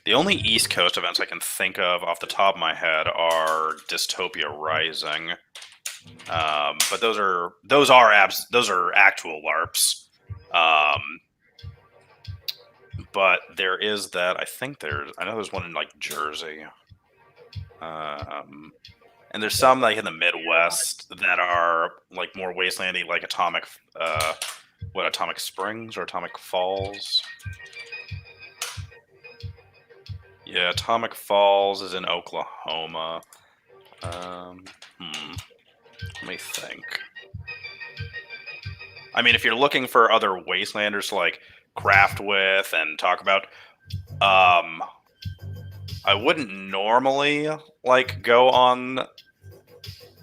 The only East Coast events I can think of off the top of my head are Dystopia Rising. But those are actual LARPs. But there is that. I know there's one in like Jersey. And there's some like in the Midwest that are like more wastelandy, like Atomic Springs or Atomic Falls. Yeah, Atomic Falls is in Oklahoma. Let me think. I mean, if you're looking for other Wastelanders to like craft with and talk about, I wouldn't normally like go on.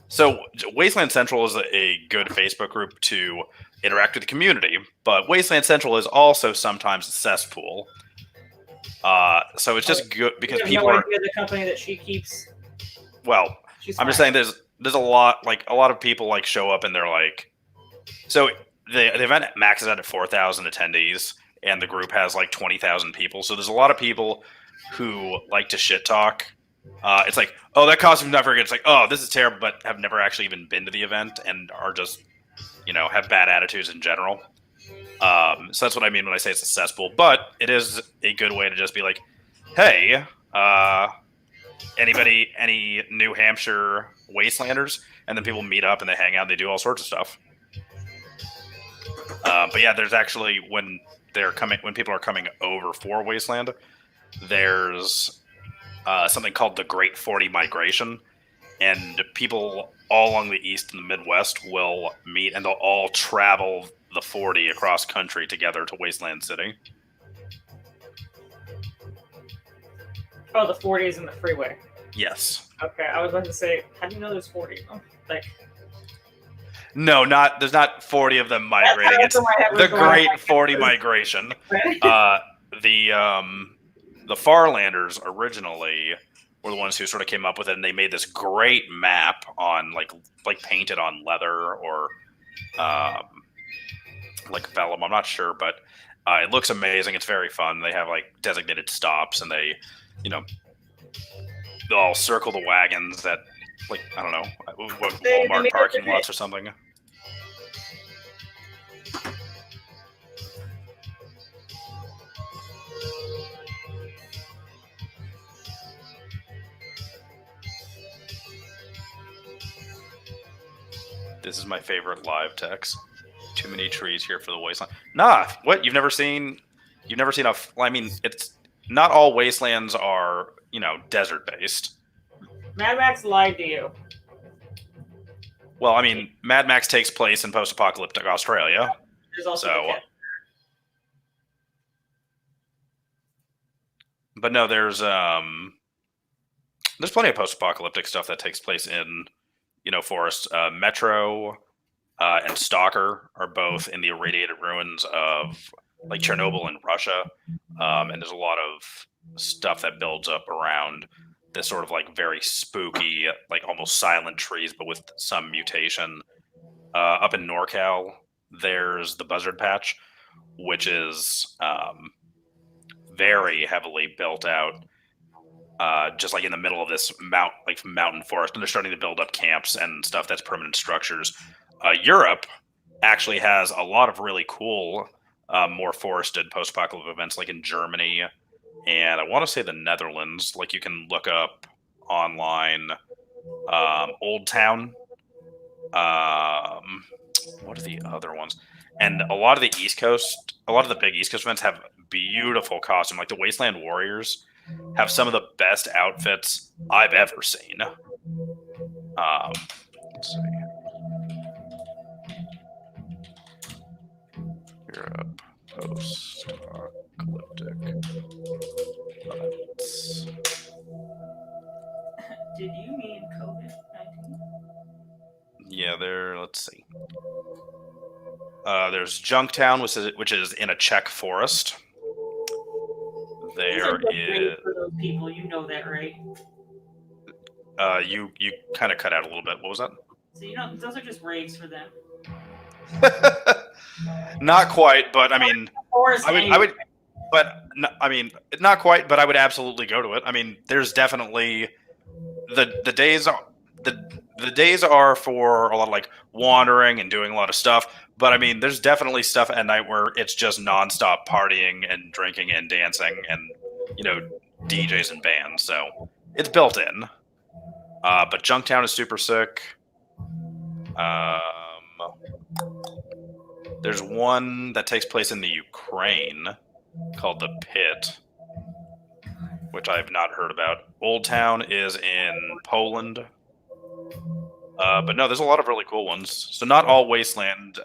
So Wasteland Central is a good Facebook group to interact with the community, but Wasteland Central is also sometimes a cesspool. So it's just good because people are the company that she keeps. Well, I'm just saying there's a lot of people like show up and they're like, so the event maxes out at 4,000 attendees and the group has like 20,000 people. So there's a lot of people who like to shit talk. It's like, oh, that costume's not very good. It's like, oh, this is terrible, but have never actually even been to the event and are just, have bad attitudes in general. So that's what I mean when I say it's a cesspool. But it is a good way to just be like, hey, any New Hampshire Wastelanders? And then people meet up and they hang out and they do all sorts of stuff. But yeah, there's actually when people are coming over for Wasteland, there's something called the Great 40 Migration, and people all along the East and the Midwest will meet and they'll all travel the 40 across country together to Wasteland City. Oh, the 40 is in the freeway. Yes. Okay, I was about to say, how do you know there's 40? Oh, No, there's not 40 of them migrating. It's the Great 40 Migration. The Farlanders originally were the ones who sort of came up with it, and they made this great map on like painted on leather or like vellum. I'm not sure, but it looks amazing. It's very fun. They have like designated stops, and they, they'll all circle the wagons at like, I don't know, Walmart parking lots or something. This is my favorite live text. Too many trees here for the wasteland. Nah, what? You've never seen I mean, it's not all wastelands are, desert based. Mad Max lied to you. Well, I mean, Mad Max takes place in post-apocalyptic Australia. There's also but no, there's plenty of post-apocalyptic stuff that takes place in forests. Metro and Stalker are both in the irradiated ruins of like Chernobyl in Russia, and there's a lot of stuff that builds up around this sort of like very spooky, like almost silent trees, but with some mutation. Up in NorCal, there's the Buzzard Patch, which is very heavily built out. Just like in the middle of this mountain forest, and they're starting to build up camps and stuff that's permanent structures. Europe actually has a lot of really cool, more forested post-apocalyptic events, like in Germany, and I want to say the Netherlands. Like you can look up online, Old Town. What are the other ones? And a lot of the East Coast, a lot of the big East Coast events have beautiful costume. Like the Wasteland Warriors have some of the best outfits I've ever seen. Let's see. Europe post-apocalyptic events. Did you mean COVID-19? Yeah, let's see. There's Junktown, which is in a Czech forest. There is for those people, you know that, right? You kind of cut out a little bit. What was that? So those are just raves for them. Not quite, but I mean, I would, but I mean, not quite, but I would absolutely go to it. I mean, there's definitely the days are for a lot of like wandering and doing a lot of stuff. But I mean, there's definitely stuff at night where it's just nonstop partying and drinking and dancing and DJs and bands. So it's built in. But Junktown is super sick. There's one that takes place in the Ukraine called the Pit, which I have not heard about. Old Town is in Poland. But no, there's a lot of really cool ones. So not all Wasteland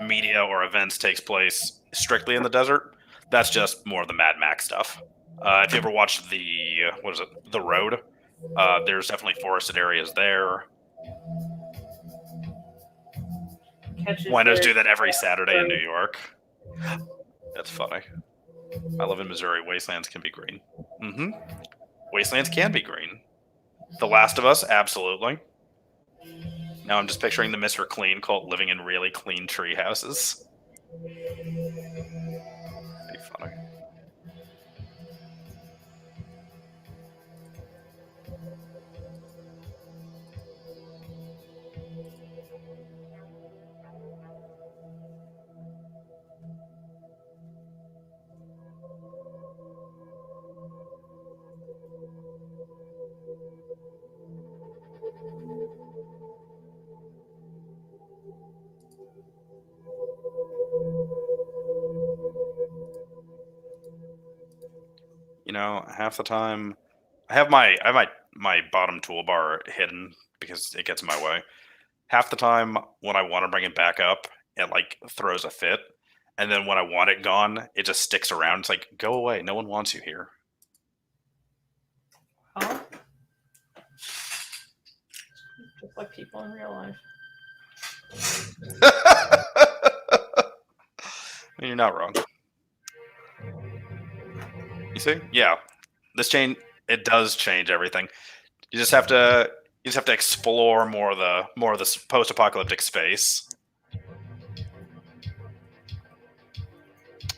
media or events takes place strictly in the desert. That's just more of the Mad Max stuff. If you ever watched The Road, there's definitely forested areas there. Winos do that every Saturday in New York. That's funny. I live in Missouri. Wastelands can be green. Mm-hmm. Wastelands can be green. The Last of Us, absolutely. Now I'm just picturing the Mr. Clean cult living in really clean tree houses. Be funny. You know, half the time I have my bottom toolbar hidden because it gets in my way. Half the time when I want to bring it back up, it like throws a fit. And then when I want it gone, it just sticks around. It's like, go away. No one wants you here. Huh? Just like people in real life. You're not wrong. You see? Yeah. This change, it does change everything. You just have to explore more of the post-apocalyptic space.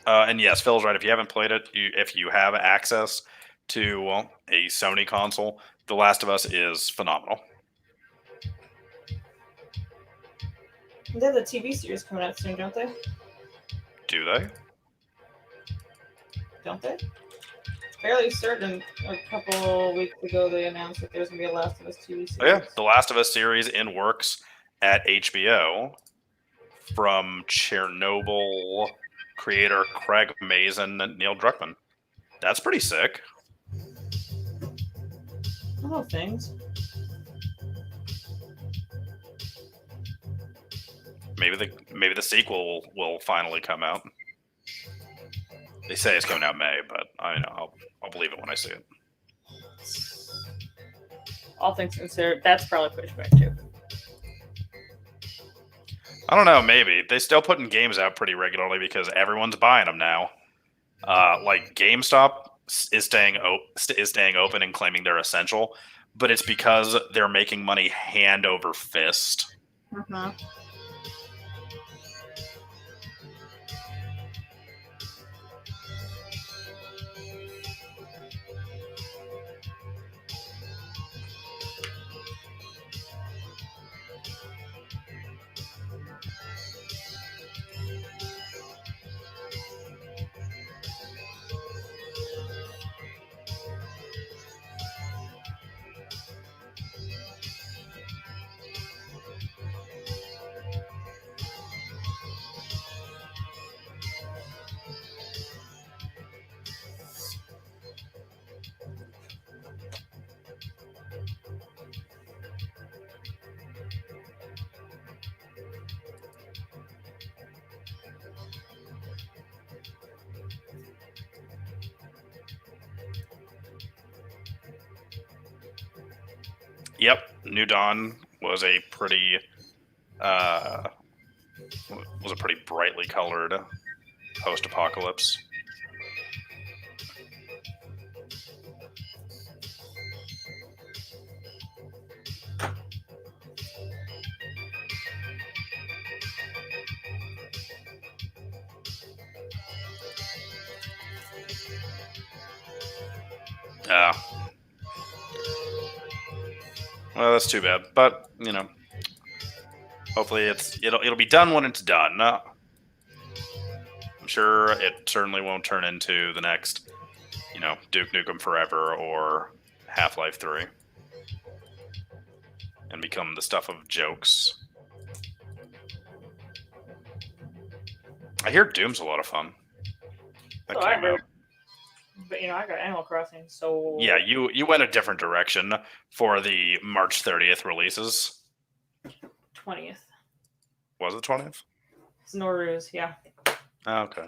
And yes, Phil's right. If you haven't played it, if you have access to a Sony console, The Last of Us is phenomenal. They have the TV series coming out soon, don't they? Do they? Don't they? Fairly certain a couple weeks ago they announced that there's going to be a Last of Us TV series. Oh, yeah, The Last of Us series in works at HBO from Chernobyl creator Craig Mazin and Neil Druckmann. That's pretty sick. Oh, things. Maybe the sequel will finally come out. They say it's coming out May, but I'll believe it when I see it. All things considered, that's probably pushed back too. I don't know. Maybe they still putting games out pretty regularly because everyone's buying them now. Like GameStop is staying open and claiming they're essential, but it's because they're making money hand over fist. Mm-hmm. Yep, New Dawn was a pretty brightly colored post-apocalypse. Well, that's too bad. But hopefully it'll be done when it's done. I'm sure it certainly won't turn into the next, Duke Nukem Forever or Half-Life 3 and become the stuff of jokes. I hear Doom's a lot of fun. That came out. But I got Animal Crossing, so yeah, you went a different direction for the March 30th releases. 20th. Was it 20th? It's Nowruz, yeah. Okay.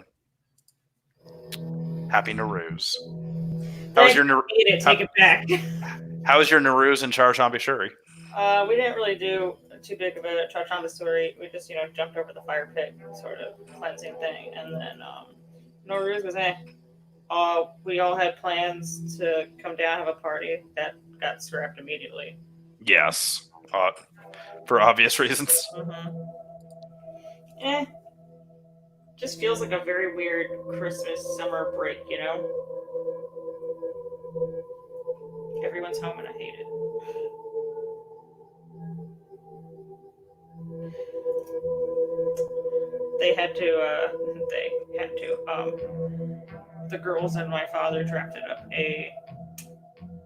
Happy Nowruz. How was your take it back. How was your Nowruz and Char Sabsnable? We didn't really do too big of a Char Sabsnable. We just, jumped over the fire pit sort of cleansing thing. And then Nowruz was we all had plans to come down and have a party that got scrapped immediately. Yes. For obvious reasons. Mm-hmm. Just feels like a very weird Christmas summer break, Everyone's home and I hate it. The girls and my father drafted up a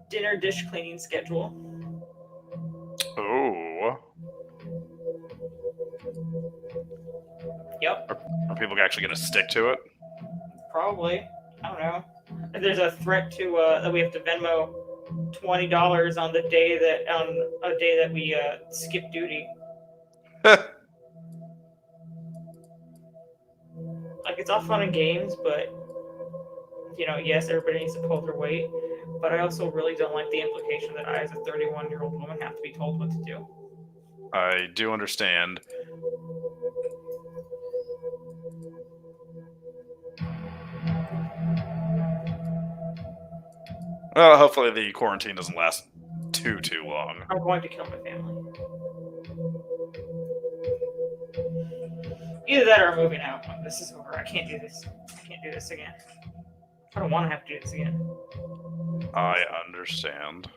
dinner dish cleaning schedule. Oh. Yep. Are people actually going to stick to it? Probably. I don't know. There's a threat to that we have to Venmo $20 on a day that we skip duty. Like, it's all fun and games, but yes, everybody needs to pull their weight. But I also really don't like the implication that I, as a 31-year-old woman, have to be told what to do. I do understand. Well, hopefully the quarantine doesn't last too long. I'm going to kill my family. Either that or I'm moving out. This is over. I can't do this. I can't do this again. I don't want to have to do this again. I understand.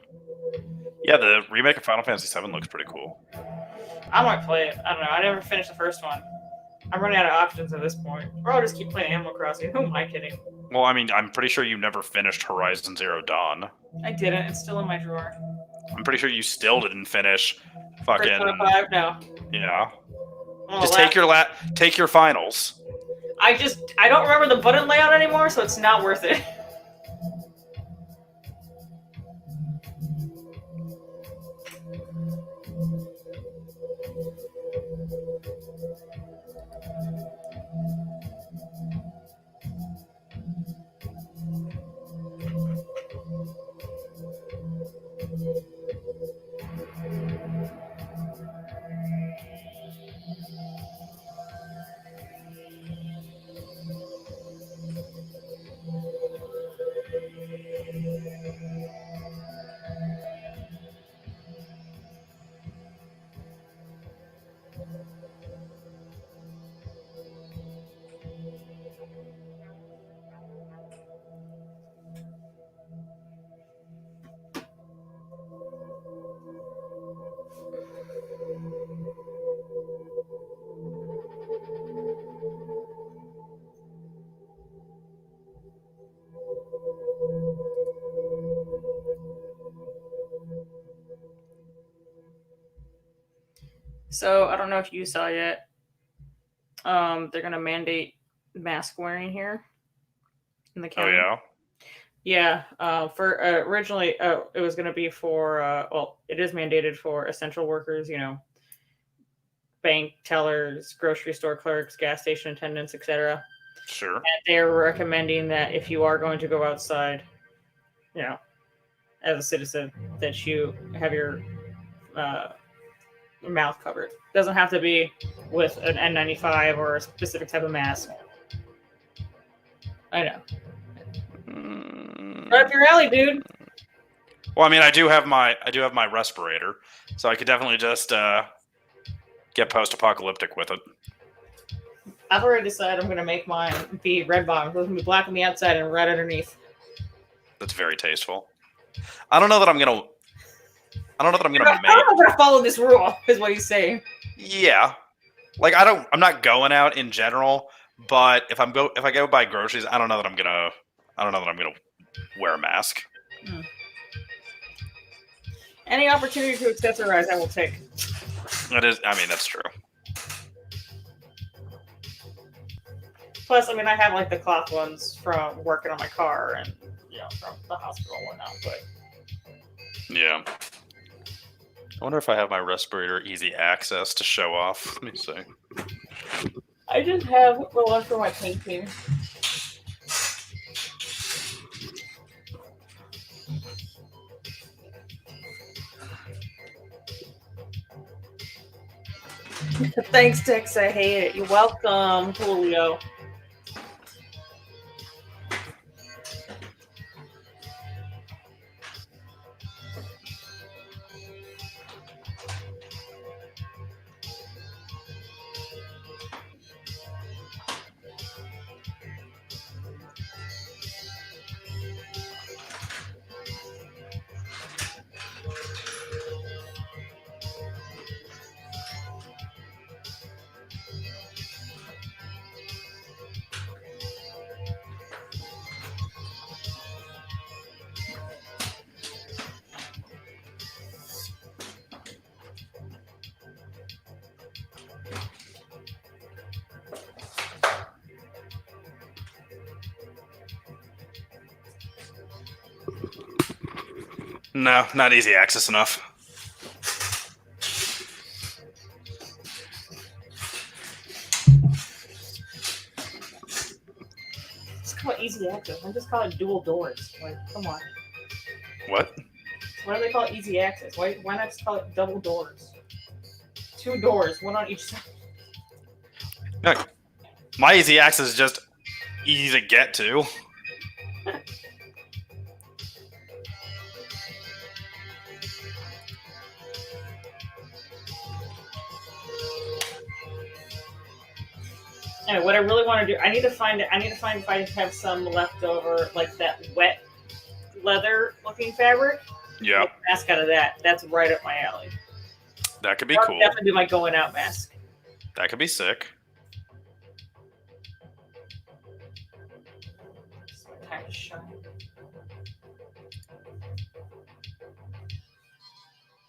Yeah, the remake of Final Fantasy VII looks pretty cool. I might play it. I don't know. I never finished the first one. I'm running out of options at this point. Or I'll just keep playing Animal Crossing. Who am I kidding? Well, I mean, I'm pretty sure you never finished Horizon Zero Dawn. I didn't. It's still in my drawer. I'm pretty sure you still didn't finish fucking... Persona 5? No. Yeah. Just take your finals. I don't remember the button layout anymore, so it's not worth it. So, I don't know if you saw yet. They're going to mandate mask wearing here in the county. Oh, yeah? Yeah. For originally, it was going to be for, it is mandated for essential workers, bank tellers, grocery store clerks, gas station attendants, etc. Sure. And they're recommending that if you are going to go outside, as a citizen, that you have your mouth covered. Doesn't have to be with an N95 or a specific type of mask. I know. Right up your alley, dude. Well, I mean, I do have my respirator, so I could definitely just get post-apocalyptic with it. I've already decided I'm going to make mine be red bottom. It's going to be black on the outside and red underneath. That's very tasteful. I don't know that I'm going to make... I'm going to follow this rule, is what he's saying. Yeah. Like, I'm not going out in general, but if I go buy groceries, I don't know that I'm going to wear a mask. Any opportunity to accessorize, I will take. That's true. Plus, I have like the cloth ones from working on my car and from the hospital and whatnot. But yeah, I wonder if I have my respirator easy access to show off. Let me see. I just have the one for my painting. Thanks, Tex. I hate it. You're welcome, Julio. No, not easy access enough. Just call it easy access. I just call it dual doors. Like, come on. What? Why do they call it easy access? Why not just call it double doors? 2 doors, one on each side. No, my easy access is just easy to get to. Anyway, what I really want to do, I need to find if I have some leftover, like that wet leather looking fabric. Yeah. Make a mask out of that. That's right up my alley. That could be cool. Definitely do my going out mask. That could be sick. Time to shine.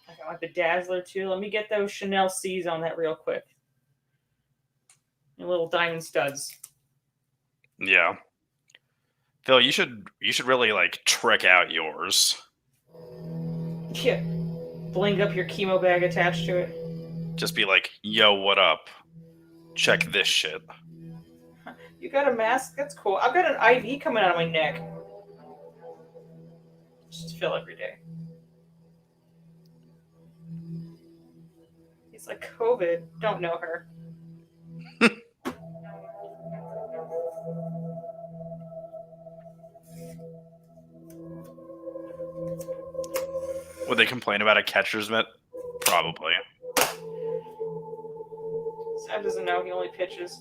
I got my bedazzler too. Let me get those Chanel C's on that real quick. And little diamond studs. Yeah. Phil, you should really like trick out yours. Yeah. Bling up your chemo bag attached to it. Just be like, yo, what up? Check this shit. You got a mask? That's cool. I've got an IV coming out of my neck. Just fill every day. He's like, COVID. Don't know her. Would they complain about a catcher's mitt? Probably. Sam doesn't know. He only pitches.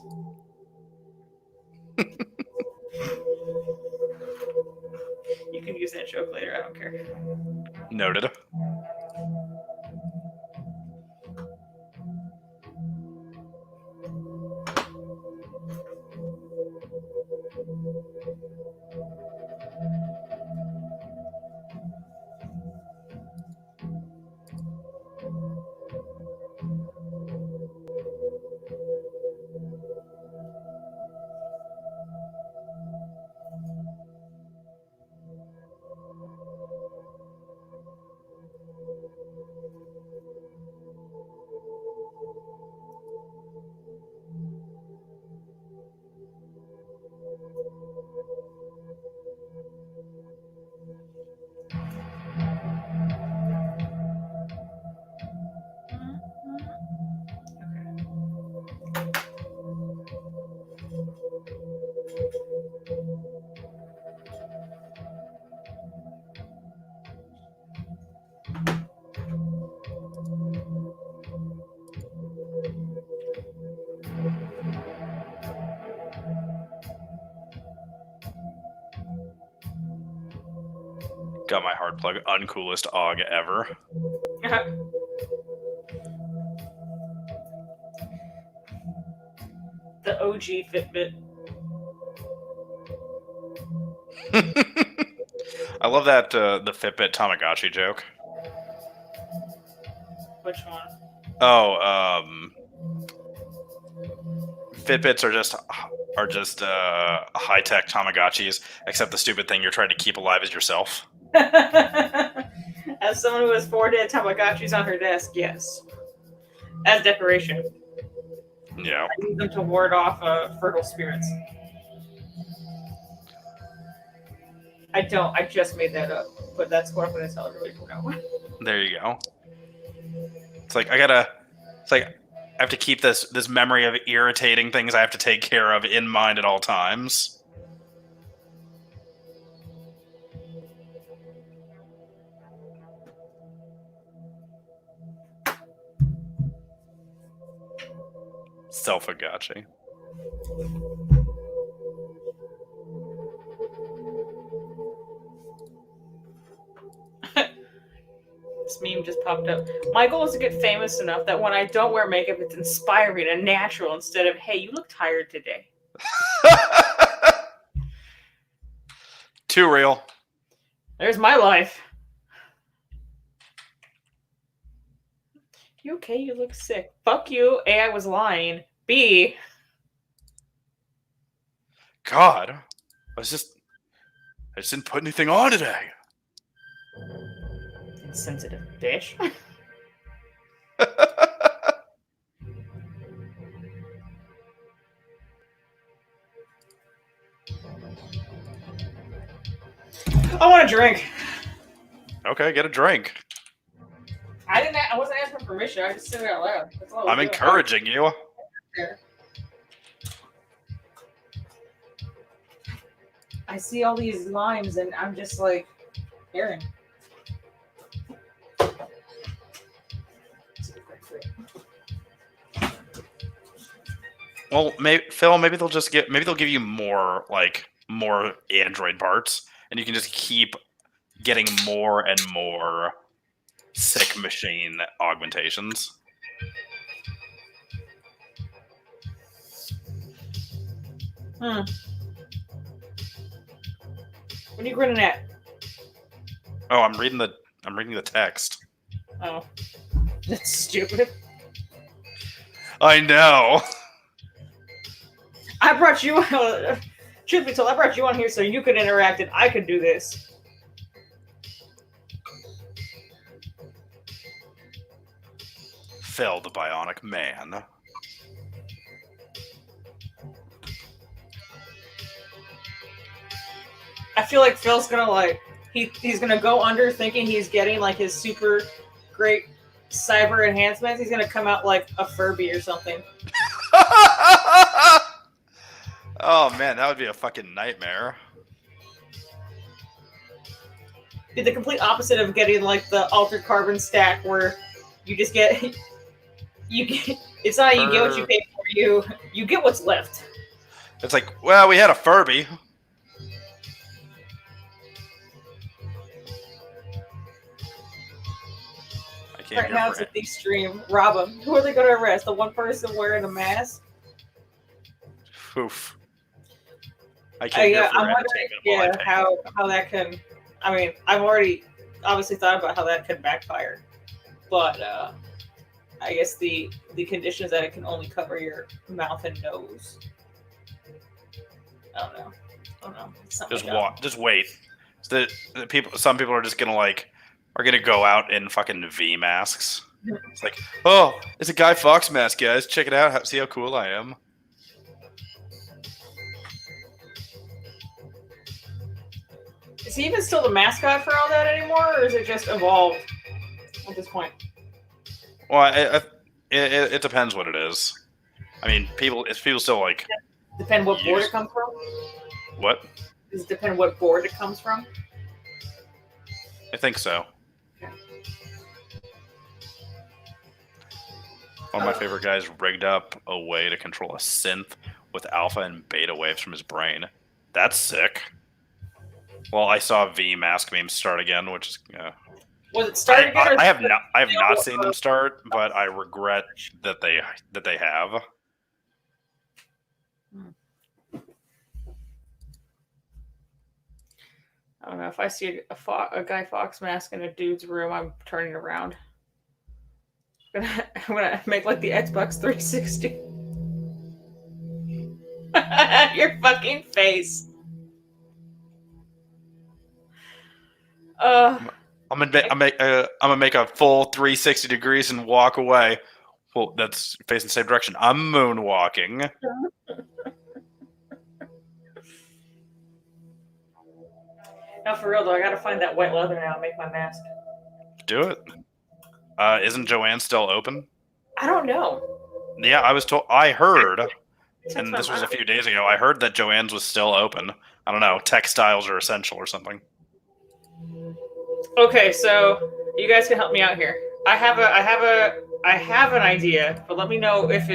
You can use that joke later. I don't care. Noted. Got my hard plug. Uncoolest AUG ever. The OG Fitbit. I love that the Fitbit Tamagotchi joke. Which one? Oh, Fitbits are just high-tech Tamagotchis, except the stupid thing you're trying to keep alive is yourself. As someone who has 4 dead Tamagotchis on her desk, yes. As decoration. Yeah. I use them to ward off fertile spirits. I don't. I just made that up, but that's what I'm going to tell everybody from now on. There you go. It's like I have to keep this memory of irritating things I have to take care of in mind at all times. Self-agachi. This meme just popped up. My goal is to get famous enough that when I don't wear makeup, it's inspiring and natural instead of, hey, you look tired today. Too real. There's my life. You okay? You look sick. Fuck you. A, I was lying. B. God. I just didn't put anything on today. Insensitive bitch. I want a drink. Okay, get a drink. I wasn't asking permission. I just said it out loud. That's all I'm encouraging you. I see all these limes and I'm just like, Aaron. Well, Phil, maybe they'll give you more Android parts, and you can just keep getting more and more sick machine augmentations. What are you grinning at? Oh, I'm reading the text. Oh, that's stupid. I know. I brought you. Truth be told, I brought you on here so you could interact and I could do this. Phil, the Bionic Man. I feel like Phil's gonna he's gonna go under thinking he's getting like his super great cyber enhancements. He's gonna come out like a Furby or something. Oh man, that would be a fucking nightmare. Be the complete opposite of getting like the altered carbon stack where you just get it's not you get what you pay for, you get what's left. It's like, well, we had a Furby. Right now it's a thief stream. Rob them. Who are they going to arrest? The one person wearing a mask? Oof. I can't get for entertainment. How that can. I mean, I've already obviously thought about how that could backfire, but I guess the condition is that it can only cover your mouth and nose. I don't know. Just wait. Some people are just gonna go out in fucking V masks. It's like, oh, it's a Guy Fawkes mask, guys. Check it out. See how cool I am. Is he even still the mascot for all that anymore, or is it just evolved at this point? Well, it depends what it is. I mean, people still like. Depend what board it comes from. What? Does it depend what board it comes from? I think so. Okay. One of my favorite guys rigged up a way to control a synth with alpha and beta waves from his brain. That's sick. Well, I saw V mask memes start again, which is. Was it started again? I have not seen them start, but I regret that they have. I don't know. If I see a Guy Fawkes mask in a dude's room, I'm turning around. I'm gonna make like the Xbox 360. Your fucking face. I'm gonna make a full 360 degrees and walk away. Well, that's facing the same direction. I'm moonwalking. No, for real though, I gotta find that white leather now and make my mask. Do it. Isn't Joanne still open? I don't know. Yeah, I was told. I heard, and this was a few days ago. I heard that Joanne's was still open. I don't know. Textiles are essential or something. Okay, so you guys can help me out here. I have an idea, but let me know if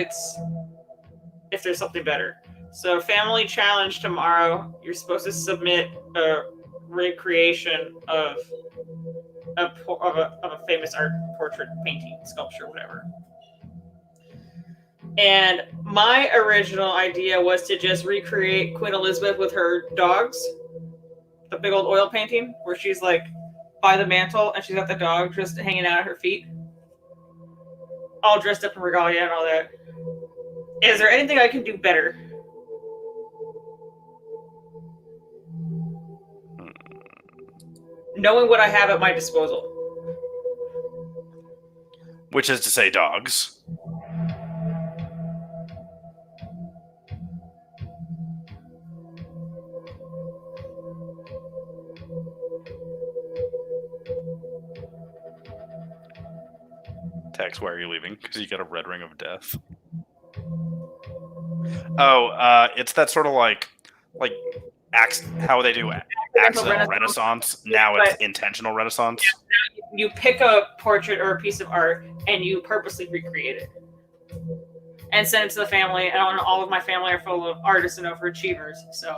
there's something better. So, family challenge tomorrow. You're supposed to submit a recreation of a famous art portrait painting, sculpture, whatever. And my original idea was to just recreate Queen Elizabeth with her dogs. The big old oil painting where she's like by the mantle and she's got the dog just hanging out at her feet. All dressed up in regalia and all that. Is there anything I can do better? Knowing what I have at my disposal. Which is to say dogs. Tex, why are you leaving? Because you got a red ring of death. Oh, it's that sort of like how they do accidental renaissance. Now it's intentional renaissance. Yeah, you pick a portrait or a piece of art and you purposely recreate it and send it to the family. And all of my family are full of artists and overachievers. So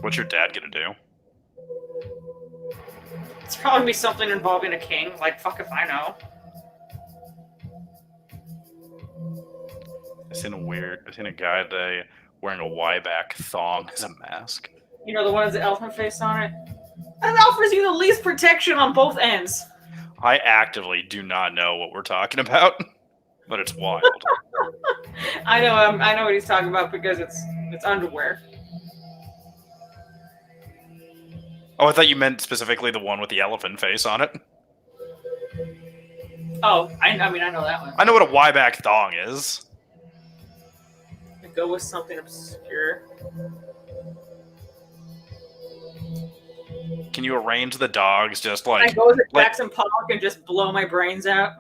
what's your dad gonna do? It's probably be something involving a king. Like, fuck if I know. I've seen a guy today wearing a Y-back thong as a mask. You know, the one with the elephant face on it? That offers you the least protection on both ends. I actively do not know what we're talking about, but it's wild. I know what he's talking about because it's underwear. Oh, I thought you meant specifically the one with the elephant face on it. Oh, I know that one. I know what a Y-back thong is. Go with something obscure. Can you arrange the dogs just like... I go with Jackson Pollock and just blow my brains out.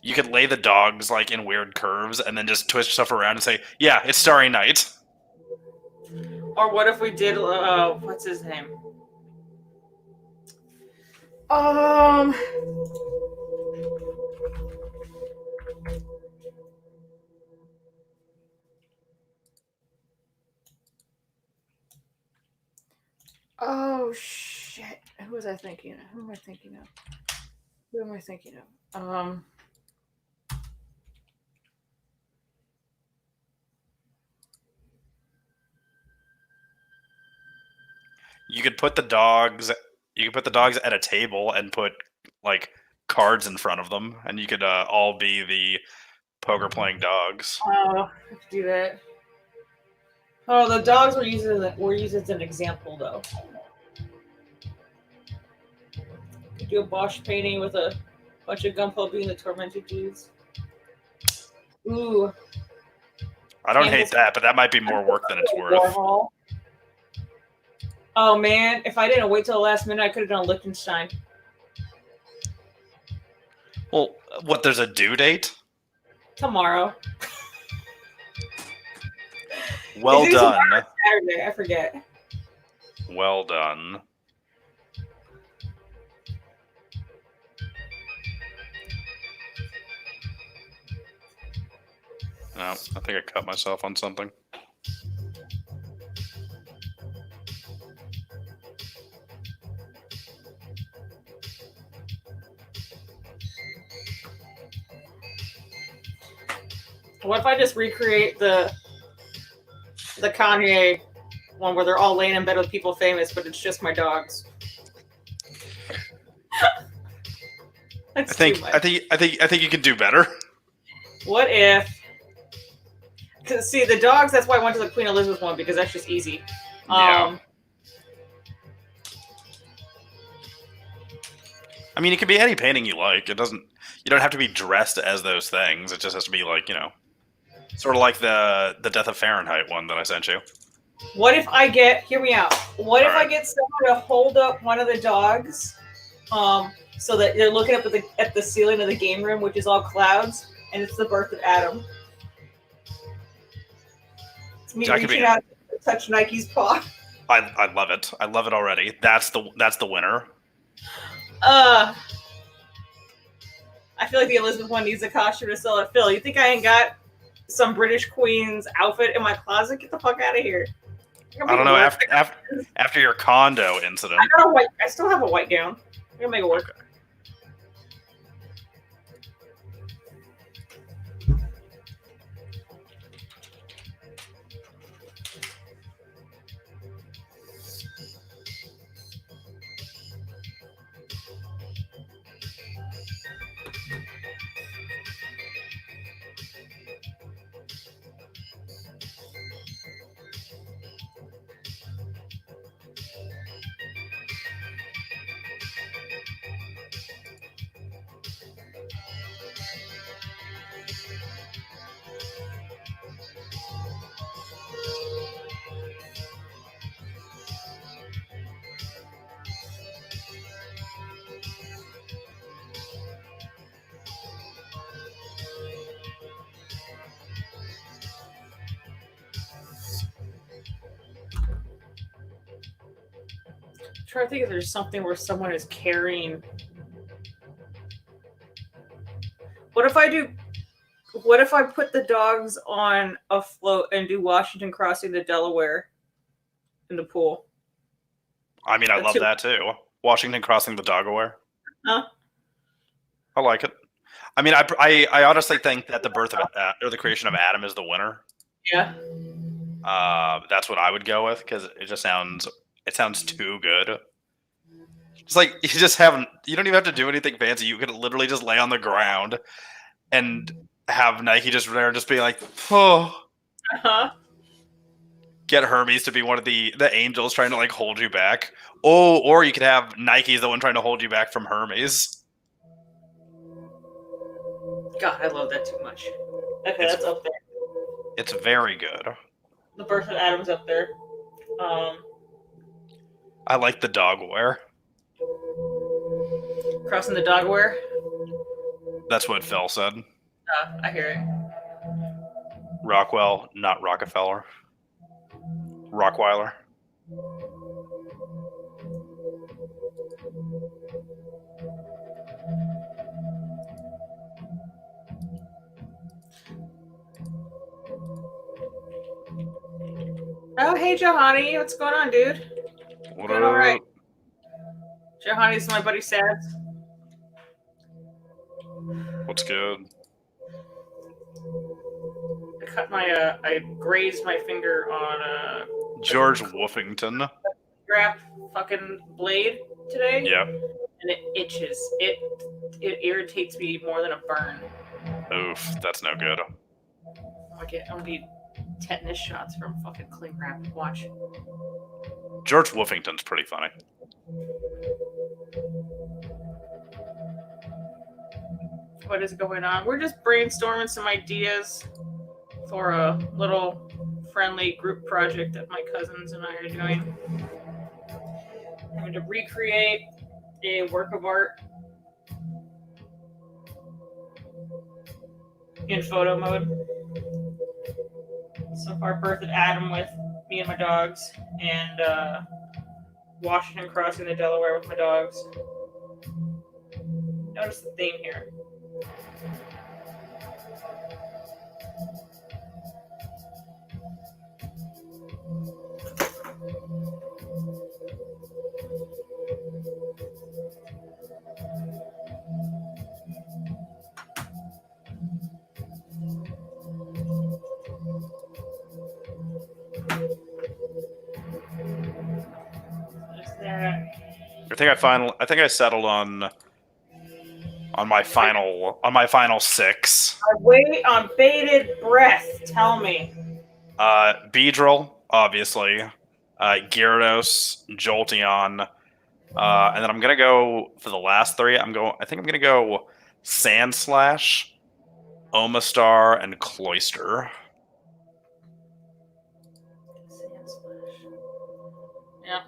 You could lay the dogs like in weird curves and then just twist stuff around and say, yeah, it's Starry Night. Or what if we did, what's his name? Oh, shit. Who was I thinking of? Who am I thinking of? You could put the dogs at a table and put like cards in front of them, and you could all be the poker playing dogs. Oh, I could do that. Oh, the dogs were used as an example, though. Could do a Bosch painting with a bunch of Gunpowder being the tormented dudes. Ooh. I don't hate that, but that might be more work than it's worth. Warhol. Oh man, if I didn't wait till the last minute, I could have done Liechtenstein. Well, what? There's a due date? Tomorrow. Well done. Saturday, I forget. Well done. No, I think I cut myself on something. What if I just recreate the Kanye one where they're all laying in bed with people famous, but it's just my dogs? I think you can do better. What if? Cause see, the dogs. That's why I went to the Queen Elizabeth one because that's just easy. Yeah. I mean, it could be any painting you like. It doesn't. You don't have to be dressed as those things. It just has to be like, sort of like the Death of Fahrenheit one that I sent you. What if I get? Hear me out. What if I get someone to hold up one of the dogs, so that they're looking up at the ceiling of the game room, which is all clouds, and it's the birth of Adam. It's me reaching out to touch Nike's paw. I love it. I love it already. That's the winner. I feel like the Elizabeth one needs a costume to sell it. Phil, you think I ain't got some British Queen's outfit in my closet? Get the fuck out of here. I don't know. After your condo incident, I still have a white gown. I'm gonna make it work. Okay. I'm trying to think if there's something where someone is carrying. What if I put the dogs on a float and do Washington crossing the Delaware in the pool? I mean, I love that too. Washington crossing the Delaware. Huh? I like it. I mean, I honestly think that the birth of or the creation of Adam is the winner. Yeah. That's what I would go with because it sounds too good. It's like you don't even have to do anything fancy. You could literally just lay on the ground and have Nike just there, just be like, oh. Uh-huh. Get Hermes to be one of the angels trying to like hold you back. Oh, or you could have Nike's the one trying to hold you back from Hermes. God, I love that too much. Okay, that's up there. It's very good. The birth of Adam's up there. I like the dog wear. Crossing the dog wear? That's what Phil said. I hear it. Rockwell, not Rockefeller. Rockweiler. Oh, hey, Johanny. What's going on, dude? What all right. Johanny's my buddy Sads. What's good? I grazed my finger on George Woofington. Grab fucking blade today. Yep. And it itches. It irritates me more than a burn. Oof, that's no good. I'm gonna need tetanus shots from fucking cling wrap. Watch. George Woofington's pretty funny. What is going on? We're just brainstorming some ideas for a little friendly group project that my cousins and I are doing. I'm going to recreate a work of art in photo mode. So far, birth of Adam with me and my dogs, and Washington crossing the Delaware with my dogs. Notice the theme here. I think I settled on my final 6. I wait on bated breath. Tell me. Beedrill, obviously. Gyarados, Jolteon, And then I'm gonna go for the last three. I think I'm gonna go Sandslash, Omastar, and Cloyster. Yeah.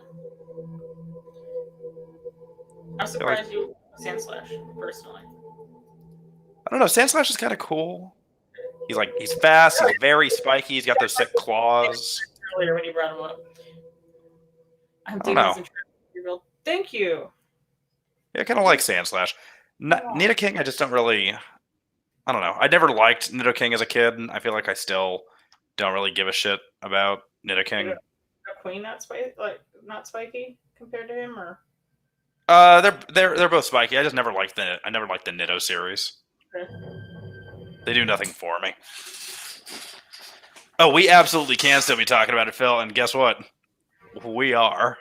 I'm surprised you Sandslash, personally. I don't know. Sandslash is kind of cool. He's fast. He's very spiky. He's got those sick claws. Earlier when you brought him up. I don't know. Thank you. Yeah, I kind of like Sandslash. Nidoking, I just don't really. I don't know. I never liked Nidoking as a kid. I feel like I still don't really give a shit about Nidoking. Queen not spiky compared to him, or they're both spiky. I just never liked the Nido series. Okay. They do nothing for me. Oh, we absolutely can still be talking about it, Phil. And guess what? We are.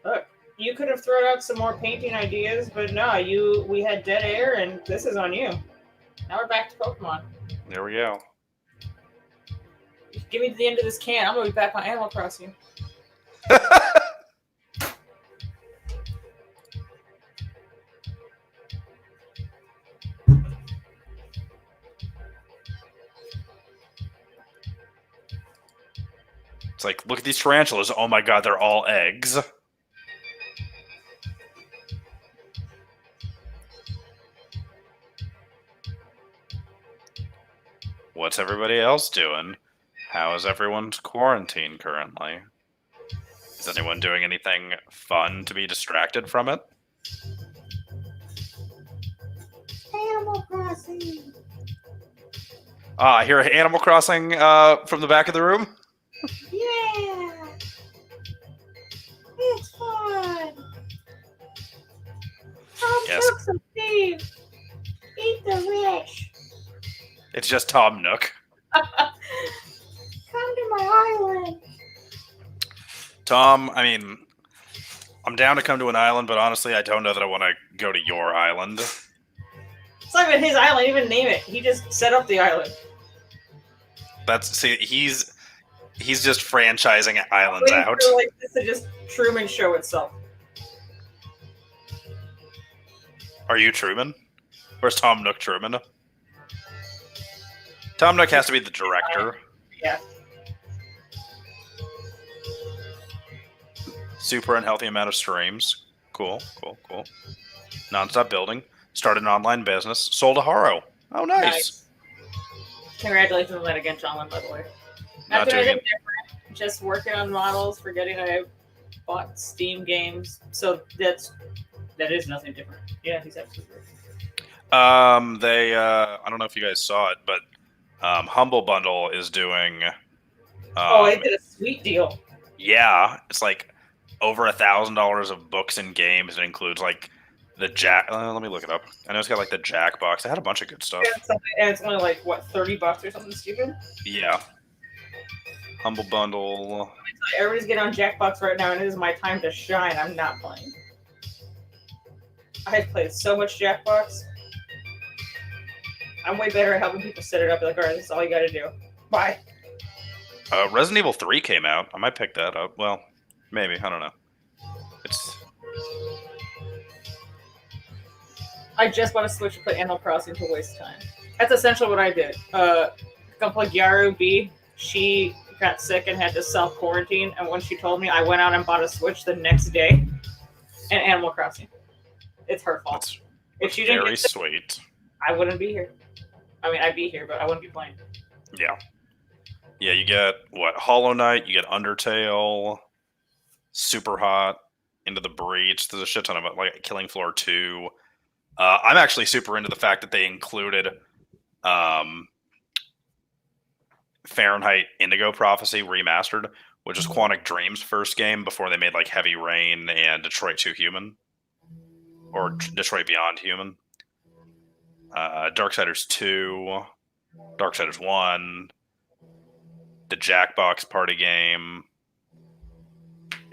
Look, you could have thrown out some more painting ideas, but no, we had dead air, and this is on you. Now we're back to Pokemon. There we go. Give me to the end of this can. I'm gonna be back on Animal Crossing. It's like, look at these tarantulas. Oh my god, they're all eggs. What's everybody else doing? How is everyone's quarantine currently? Is anyone doing anything fun to be distracted from it? Animal Crossing. I hear Animal Crossing from the back of the room. Yeah, it's fun. Yes. Tom Steve. Eat the rich. It's just Tom Nook. Come to my island. Tom, I mean, I'm down to come to an island, but honestly, I don't know that I want to go to your island. It's not even his island. He didn't even name it. He just set up the island. He's just franchising islands out. For, like, this to just Truman Show itself. Are you Truman? Where's Tom Nook Truman? Tom Nook has to be the director. Yeah. Super unhealthy amount of streams. Cool. Non-stop building. Started an online business. Sold a Haro. Oh, nice. Congratulations on that again, John, by the way. Not doing it. Just working on models, forgetting I bought Steam games. So that is nothing different. Yeah, he's absolutely right. I don't know if you guys saw it, but Humble Bundle is doing. It did a sweet deal. Yeah, it's like over $1,000 of books and games. It includes like the Jack. Let me look it up. I know it's got like the Jack box. It had a bunch of good stuff. And it's only like what, $30 or something stupid. Yeah. Humble Bundle. Everybody's getting on Jackbox right now, and it is my time to shine. I'm not playing. I have played so much Jackbox. I'm way better at helping people set it up. Like, all right, this is all you got to do. Bye. Resident Evil 3 came out. I might pick that up. Well, maybe. I don't know. I just want to switch and play Animal Crossing to waste time. That's essentially what I did. Gonna play Gyaru B. She got sick and had to self-quarantine, and when she told me, I went out and bought a Switch the next day and Animal Crossing. It's her fault. If she didn't very sweet. I wouldn't be here. I mean, I'd be here, but I wouldn't be playing. Yeah. Yeah, you get, Hollow Knight, you get Undertale, Super Hot, Into the Breach. There's a shit ton of it, like Killing Floor 2. I'm actually super into the fact that they included Fahrenheit Indigo Prophecy Remastered, which is Quantic Dream's first game before they made like Heavy Rain and Detroit 2 Human. Or Detroit Beyond Human. Darksiders 2, Darksiders 1, the Jackbox party game,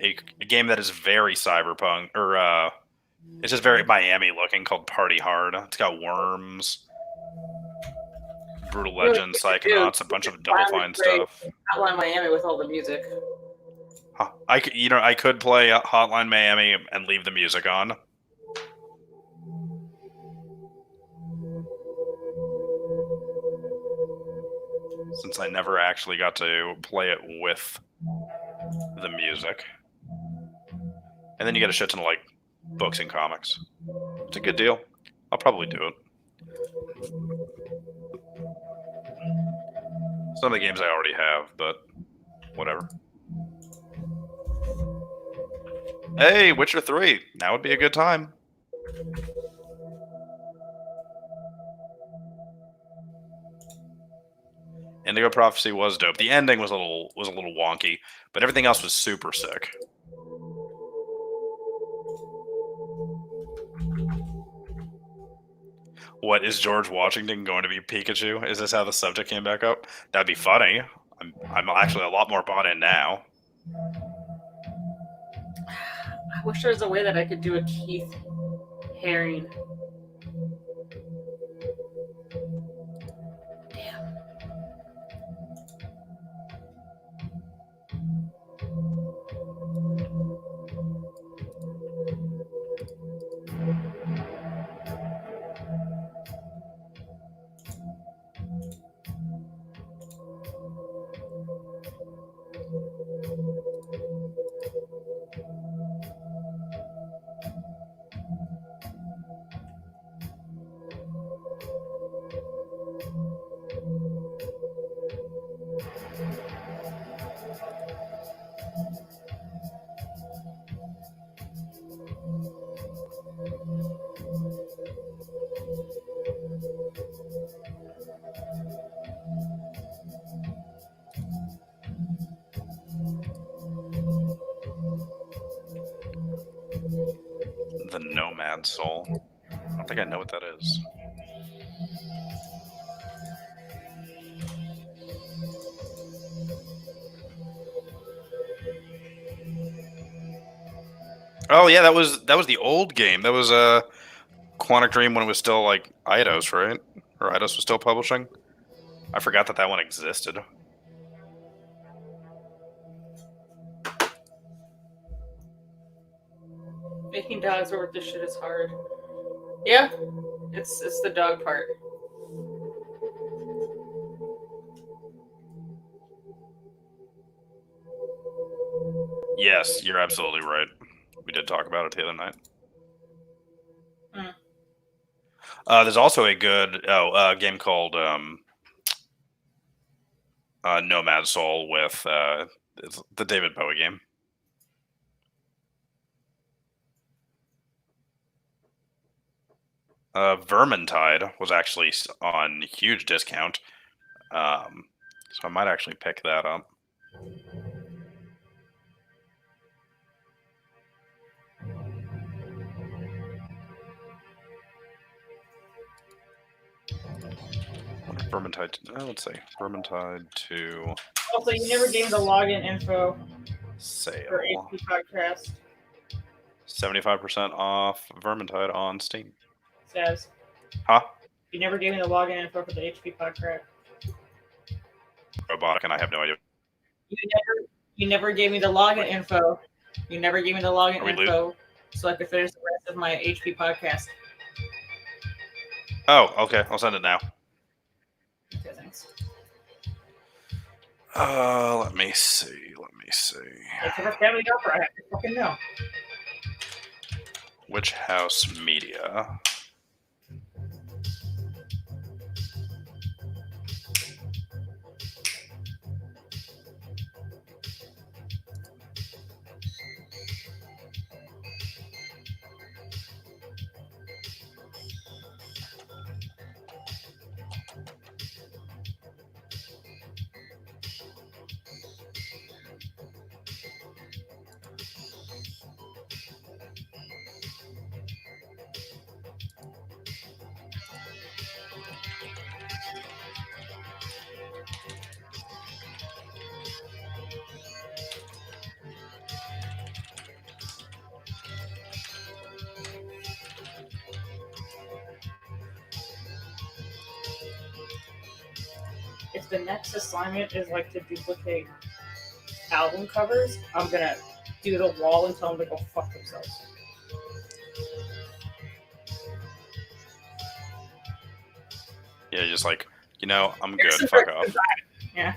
a game that is very cyberpunk, or it's just very Miami looking, called Party Hard. It's got worms, Brutal Legend, Psychonauts, a bunch of Double Fine stuff. Outline Miami with all the music. I could play Hotline Miami and leave the music on. Since I never actually got to play it with the music. And then you get a shit ton of like books and comics. It's a good deal. I'll probably do it. Some of the games I already have, but whatever. Hey, Witcher 3. Now would be a good time. Indigo Prophecy was dope. The ending was a little wonky, but everything else was super sick. What, is George Washington going to be Pikachu? Is this how the subject came back up? That'd be funny. I'm actually a lot more bought in now. I wish there was a way that I could do a Keith Haring. Damn. The Nomad Soul. I don't think I know what that is. Oh yeah, that was the old game. That was Quantic Dream when it was still like Eidos, right? Or Eidos was still publishing. I forgot that one existed. Making dogs work with this shit is hard. Yeah, it's the dog part. Yes, you're absolutely right. We did talk about it the other night. There's also a good game called Nomad Soul with it's the David Bowie game. Vermintide was actually on huge discount, so I might actually pick that up. Vermintide. Let's see. Vermintide 2. Also, you never gave the login info sale for HP Podcast. 75% off Vermintide on Steam. Says. Huh? You never gave me the login info for the HP Podcast. Robotic, and I have no idea. You never gave me the login info. You never gave me the login info so I could finish the rest of my HP Podcast. Oh, okay. I'll send it now. Okay, thanks. Let me see. It's a family opera. I have to fucking know. Which House Media? If the next assignment is like to duplicate album covers, I'm gonna do the wall and tell them to go fuck themselves. Yeah, just like, I'm good. Fuck off. Yeah.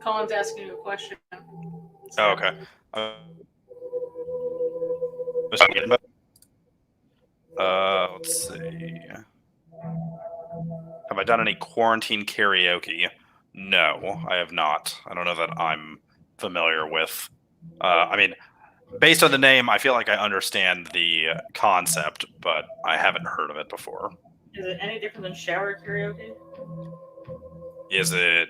Colin's asking you a question. Oh, okay. Let's see. Have I done any quarantine karaoke? No, I have not. I don't know that I'm familiar with. I mean, based on the name, I feel like I understand the concept, but I haven't heard of it before. Is it any different than shower karaoke? Is it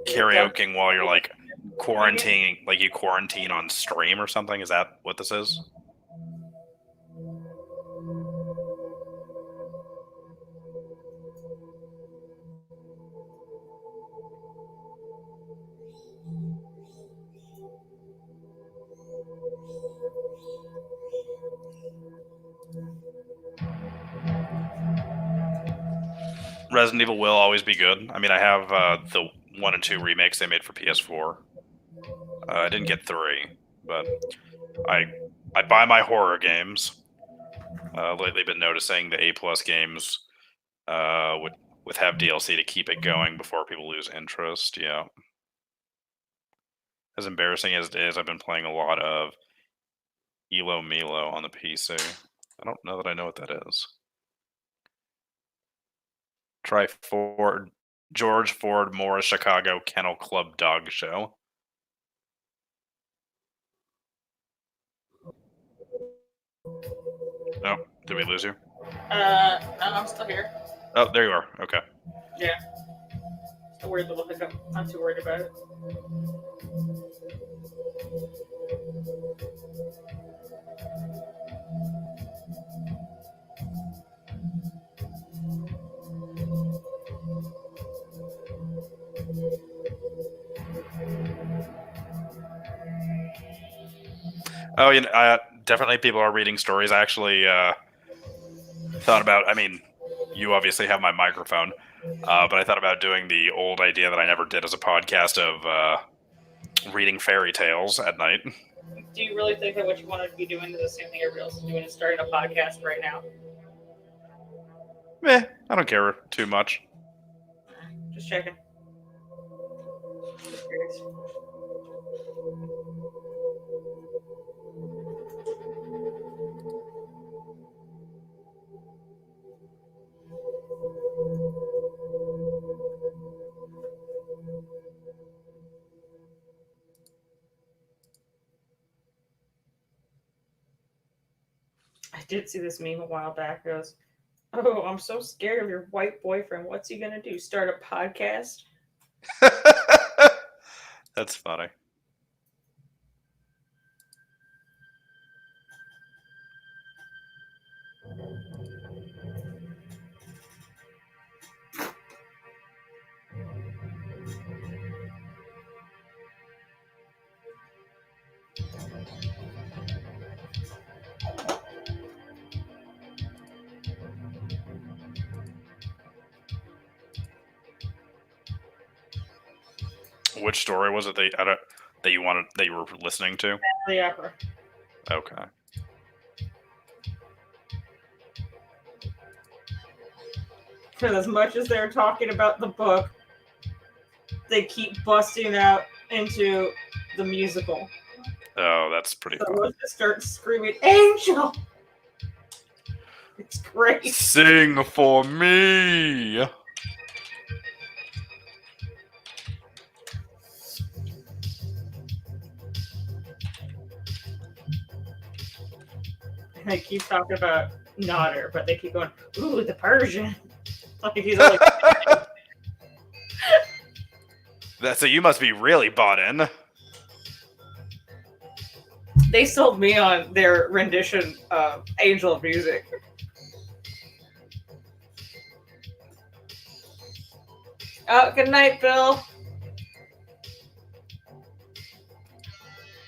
karaokeing while you're like quarantining, like you quarantine on stream or something? Is that what this is? Resident Evil will always be good. I mean, I have the 1 and 2 remakes they made for PS4. I didn't get 3, but I buy my horror games. Lately, been noticing the A+ games would have DLC to keep it going before people lose interest. Yeah. As embarrassing as it is, I've been playing a lot of Elo Milo on the PC. I don't know that I know what that is. Try George Ford Morris Chicago Kennel Club Dog Show. Oh, did we lose you? No, I'm still here. Oh, there you are. Okay. Yeah. It's a weird little hiccup. Not too worried about it. Oh, definitely people are reading stories. I actually thought about, I mean, you obviously have my microphone, but I thought about doing the old idea that I never did as a podcast of reading fairy tales at night. Do you really think that what you want to be doing is the same thing everybody else is doing, is starting a podcast right now? I don't care too much. Just checking. Just curious. did see this meme a while back. It goes, "Oh, I'm so scared of your white boyfriend. What's he gonna do? Start a podcast?" That's funny. Which story was it that you were listening to? The Opera. Okay. Because as much as they're talking about the book, they keep busting out into the musical. Oh, that's pretty so fun. Let's just start screaming, "Angel!" It's great. Sing for me. They keep talking about Nodder, but they keep going, "Ooh, the Persian." Like he's only. So you must be really bought in. They sold me on their rendition of Angel Music. Oh, good night, Bill.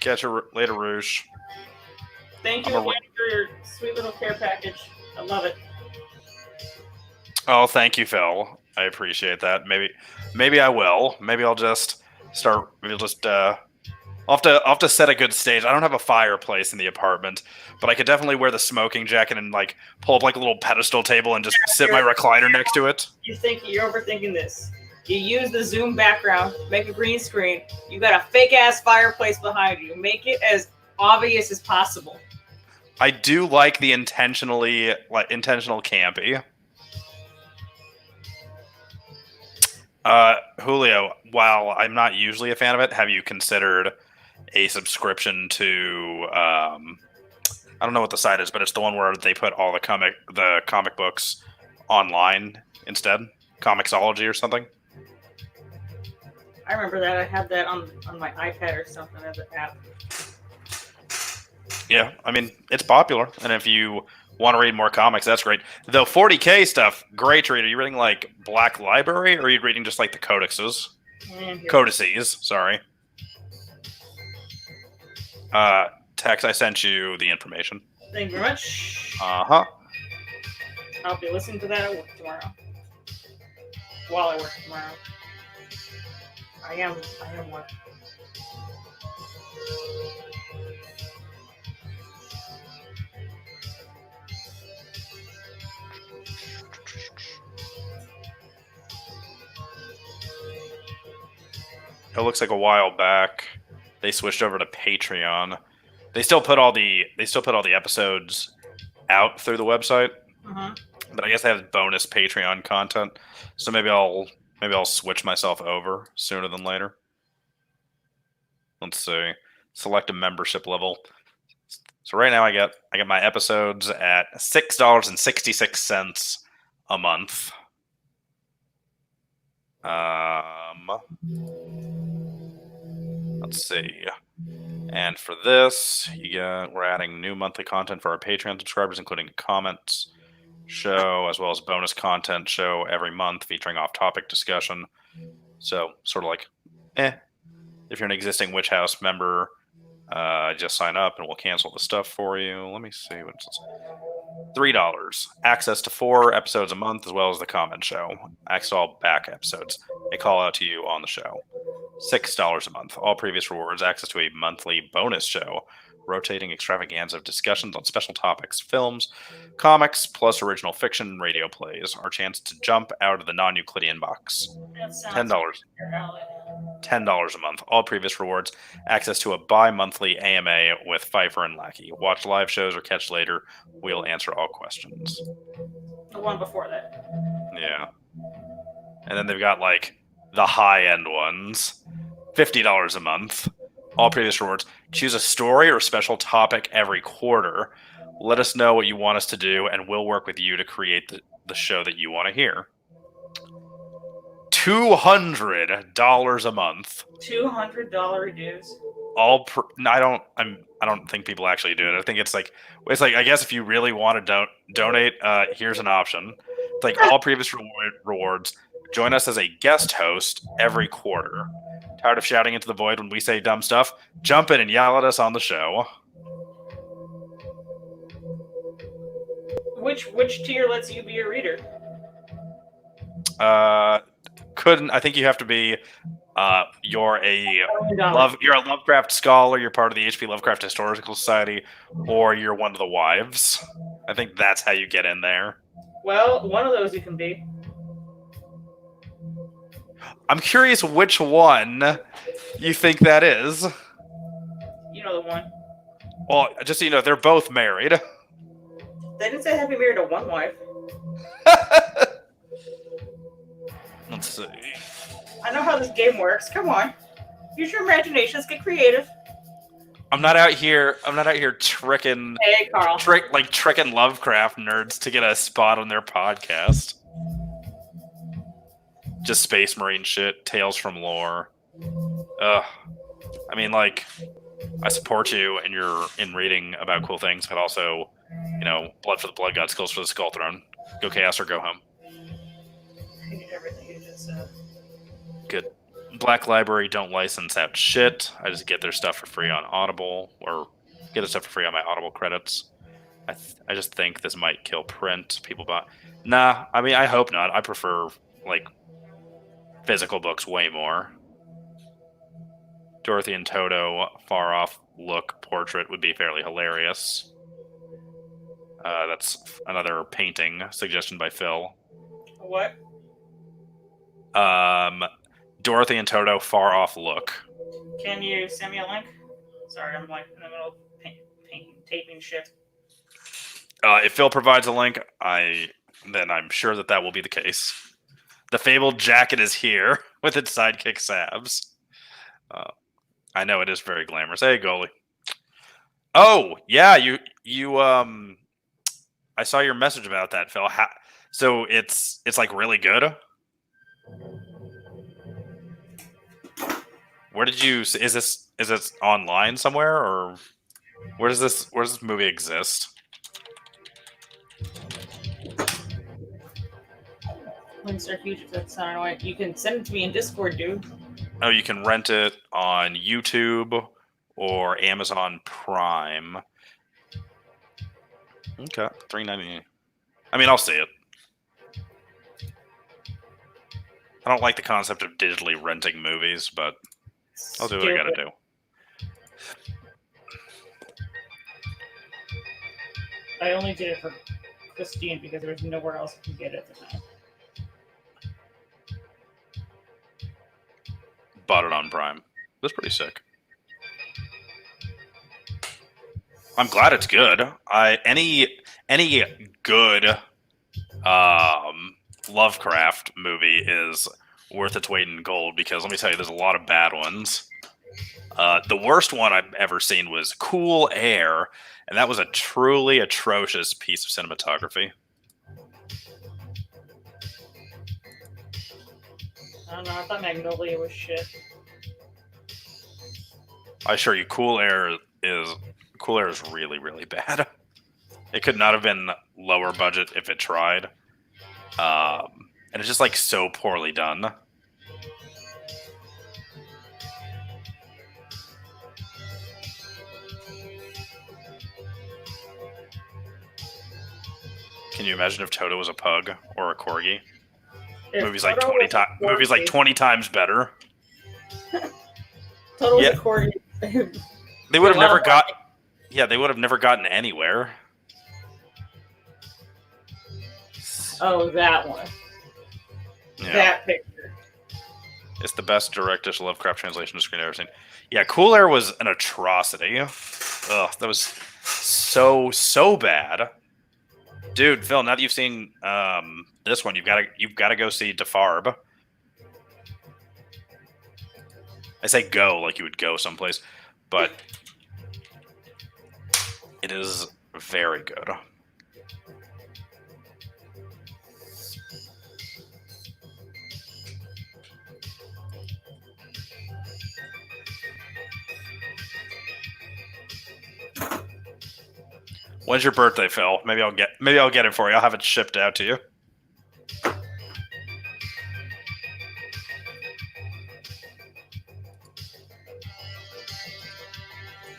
Catch you later, Rouge. Thank you again for your sweet little care package. I love it. Oh, thank you, Phil. I appreciate that. Maybe I will. Maybe I'll just start. I'll have to set a good stage. I don't have a fireplace in the apartment, but I could definitely wear the smoking jacket and like pull up like a little pedestal table and just sit my recliner next to it. You're overthinking this. You use the Zoom background, make a green screen. You got a fake ass fireplace behind you. Make it as obvious as possible. I do like the intentional campy. Julio, while I'm not usually a fan of it, have you considered a subscription to I don't know what the site is, but it's the one where they put all the comic books online instead? Comixology or something? I remember that. I had that on my iPad or something as an app. Yeah, I mean, it's popular, and if you want to read more comics, that's great. The 40K stuff, great to read. Are you reading like Black Library, or are you reading just like the codices? Codices, sorry. Tex, I sent you the information. Thank you very much. Uh-huh. I'll be listening to that at work tomorrow. While I work tomorrow. I am working. It looks like a while back they switched over to Patreon. They still put all the episodes out through the website, but I guess they have bonus Patreon content. So maybe I'll switch myself over sooner than later. Let's see. Select a membership level. So right now I get my episodes at $6.66 a month. Let's see. And for this, we're adding new monthly content for our Patreon subscribers, including comments show, as well as bonus content show every month featuring off-topic discussion. So sort of like, if you're an existing Witch House member, just sign up and we'll cancel the stuff for you. Let me see what's this. $3. Access to 4 episodes a month, as well as the comment show. Access to all back episodes. A call out to you on the show. $6 a month. All previous rewards. Access to a monthly bonus show. Rotating extravaganza of discussions on special topics, films, comics, plus original fiction and radio plays. Our chance to jump out of the non-Euclidean box. $10. $10 a month. All previous rewards. Access to a bi-monthly AMA with Pfeiffer and Lackey. Watch live shows or catch later. We'll answer all questions. The one before that. Yeah. And then they've got like the high-end ones. $50 a month. All previous rewards. Choose a story or special topic every quarter. Let us know what you want us to do, and we'll work with you to create the show that you want to hear. $200 a month. $200 dues. I don't think people actually do it. I think it's like I guess if you really want to donate, here's an option. It's like all previous rewards. Join us as a guest host every quarter. Tired of shouting into the void when we say dumb stuff? Jump in and yell at us on the show. Which tier lets you be a reader? I think you have to be you're a Lovecraft scholar, you're part of the HP Lovecraft Historical Society, or you're one of the wives. I think that's how you get in there. Well, one of those you can be. I'm curious which one you think that is. You know the one. Well, just so you know, they're both married. They didn't say they have to be married to one wife. Let's see. I know how this game works. Come on. Use your imaginations. Get creative. I'm not out here tricking tricking Lovecraft nerds to get a spot on their podcast. Just Space Marine shit, Tales from Lore. I mean, like, I support you in reading about cool things, but also, Blood for the Blood God, Skulls for the Skull Throne. Go Chaos or go home. I need everything you just said. Good. Black Library don't license out shit. I just get their stuff for free on Audible, or get their stuff for free on my Audible credits. I just think this might kill print. People buy. Nah, I mean, I hope not. I prefer, like, physical books way more. Dorothy and Toto, far off look portrait would be fairly hilarious. That's another painting suggestion by Phil. What? Dorothy and Toto, far off look. Can you send me a link? Sorry, I'm like in the middle of taping shit. If Phil provides a link, then I'm sure that will be the case. The fabled jacket is here with its sidekick Sabs. I know it is very glamorous. Hey, goalie. Oh yeah, you I saw your message about that, Phil. So it's like really good. Where did you? Is this online somewhere, or where does this movie exist? Links are huge if that's not annoying. You can send it to me in Discord, dude. Oh, you can rent it on YouTube or Amazon Prime. Okay, $3.99. I mean, I'll see it. I don't like the concept of digitally renting movies, but I'll do what I gotta do. I only did it for Christine because there was nowhere else I could get it at the time. Bought it on Prime. That's pretty sick. I'm glad it's good. Any good Lovecraft movie is worth its weight in gold, because let me tell you, there's a lot of bad ones. The worst one I've ever seen was Cool Air, and that was a truly atrocious piece of cinematography. I don't know, I thought Magnolia was shit. I assure you, Cool Air is really, really bad. It could not have been lower budget if it tried. And it's just like so poorly done. Can you imagine if Toto was a pug or a corgi? Movie's like 20 times better. Toto was a corgi. They would have never got. Yeah, they would have never gotten anywhere. Oh, that one. Yeah. That picture. It's the best direct-ish Lovecraft translation to screen I've ever seen. Yeah, Cool Air was an atrocity. Ugh, that was so bad. Dude, Phil, now that you've seen this one, you've got to go see Defarb. I say go like you would go someplace, but it is Very good. When's your birthday, Phil? Maybe I'll get it for you. I'll have it shipped out to you.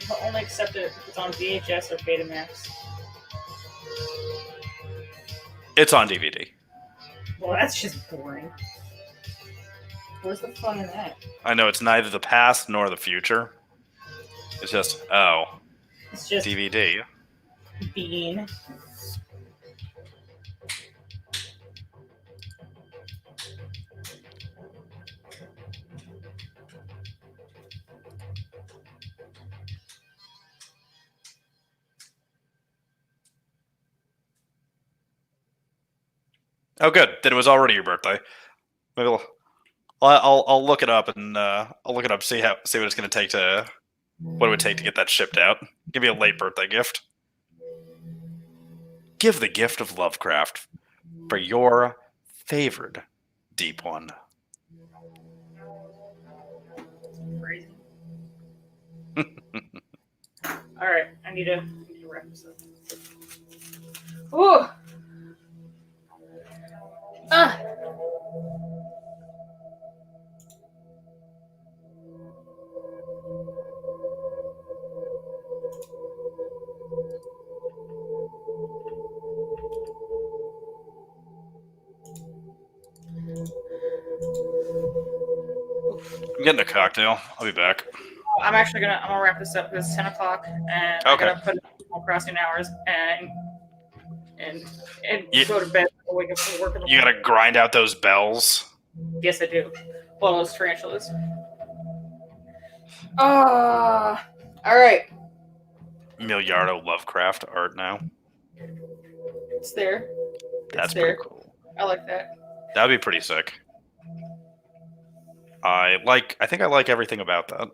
I'll only accept it if it's on VHS or Betamax. It's on DVD. Well, that's just boring. Where's the fun in that? I know it's neither the past nor the future. It's just it's just DVD. Bean. Oh, good. Then it was already your birthday. Maybe I'll look it up and see what it's going to take what it would take to get that shipped out. Give me a late birthday gift. Give the gift of Lovecraft for your favorite deep one. Crazy. All right, I need to wrap this up. Ooh. I'm getting a cocktail. I'll be back. I'm gonna wrap this up because it's 10 o'clock and I gotta put Animal Crossing hours and go to bed so we can work in the You gotta grind out those bells. Yes, I do. Well, those tarantulas. All right. Miliardo Lovecraft art now. It's there. That's pretty cool. I like that. That'd be pretty sick. I think I like everything about that.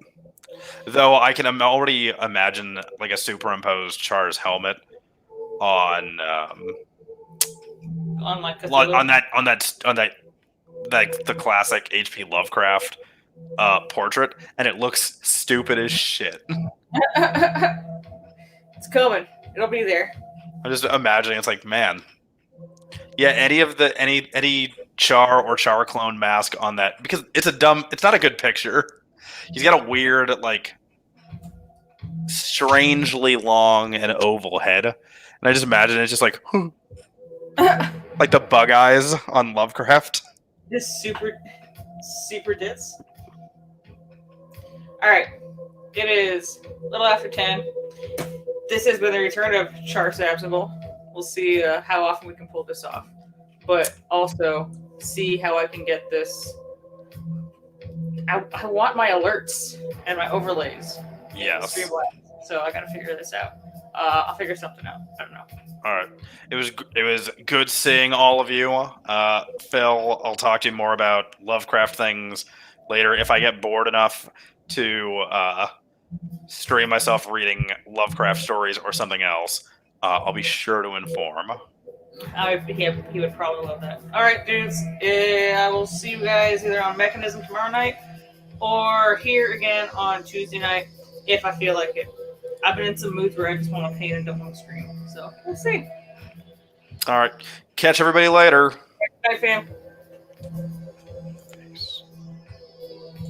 Though I can already imagine like a superimposed Char's helmet on the classic H.P. Lovecraft portrait, and it looks stupid as shit. It's coming. It'll be there. I'm just imagining it's like, man. Yeah, any Char or Char clone mask on that, because it's not a good picture. He's got a weird, like, strangely long and oval head. And I just imagine it's just like, like the bug eyes on Lovecraft. This super dits. All right. It is a little after 10. This has been the return of Char Sabsnable. We'll see how often we can pull this off. But also see how I can get this. I want my alerts and my overlays. Yes. So I gotta figure this out. I'll figure something out. I don't know. All right. It was good seeing all of you. Phil, I'll talk to you more about Lovecraft things later. If I get bored enough to stream myself reading Lovecraft stories or something else, I'll be sure to inform. He would probably love that. All right, dudes. I will see you guys either on Mechanism tomorrow night or here again on Tuesday night if I feel like it. I've been in some moods where I just want to paint and don't want to scream. So we'll see. All right. Catch everybody later. Bye, fam.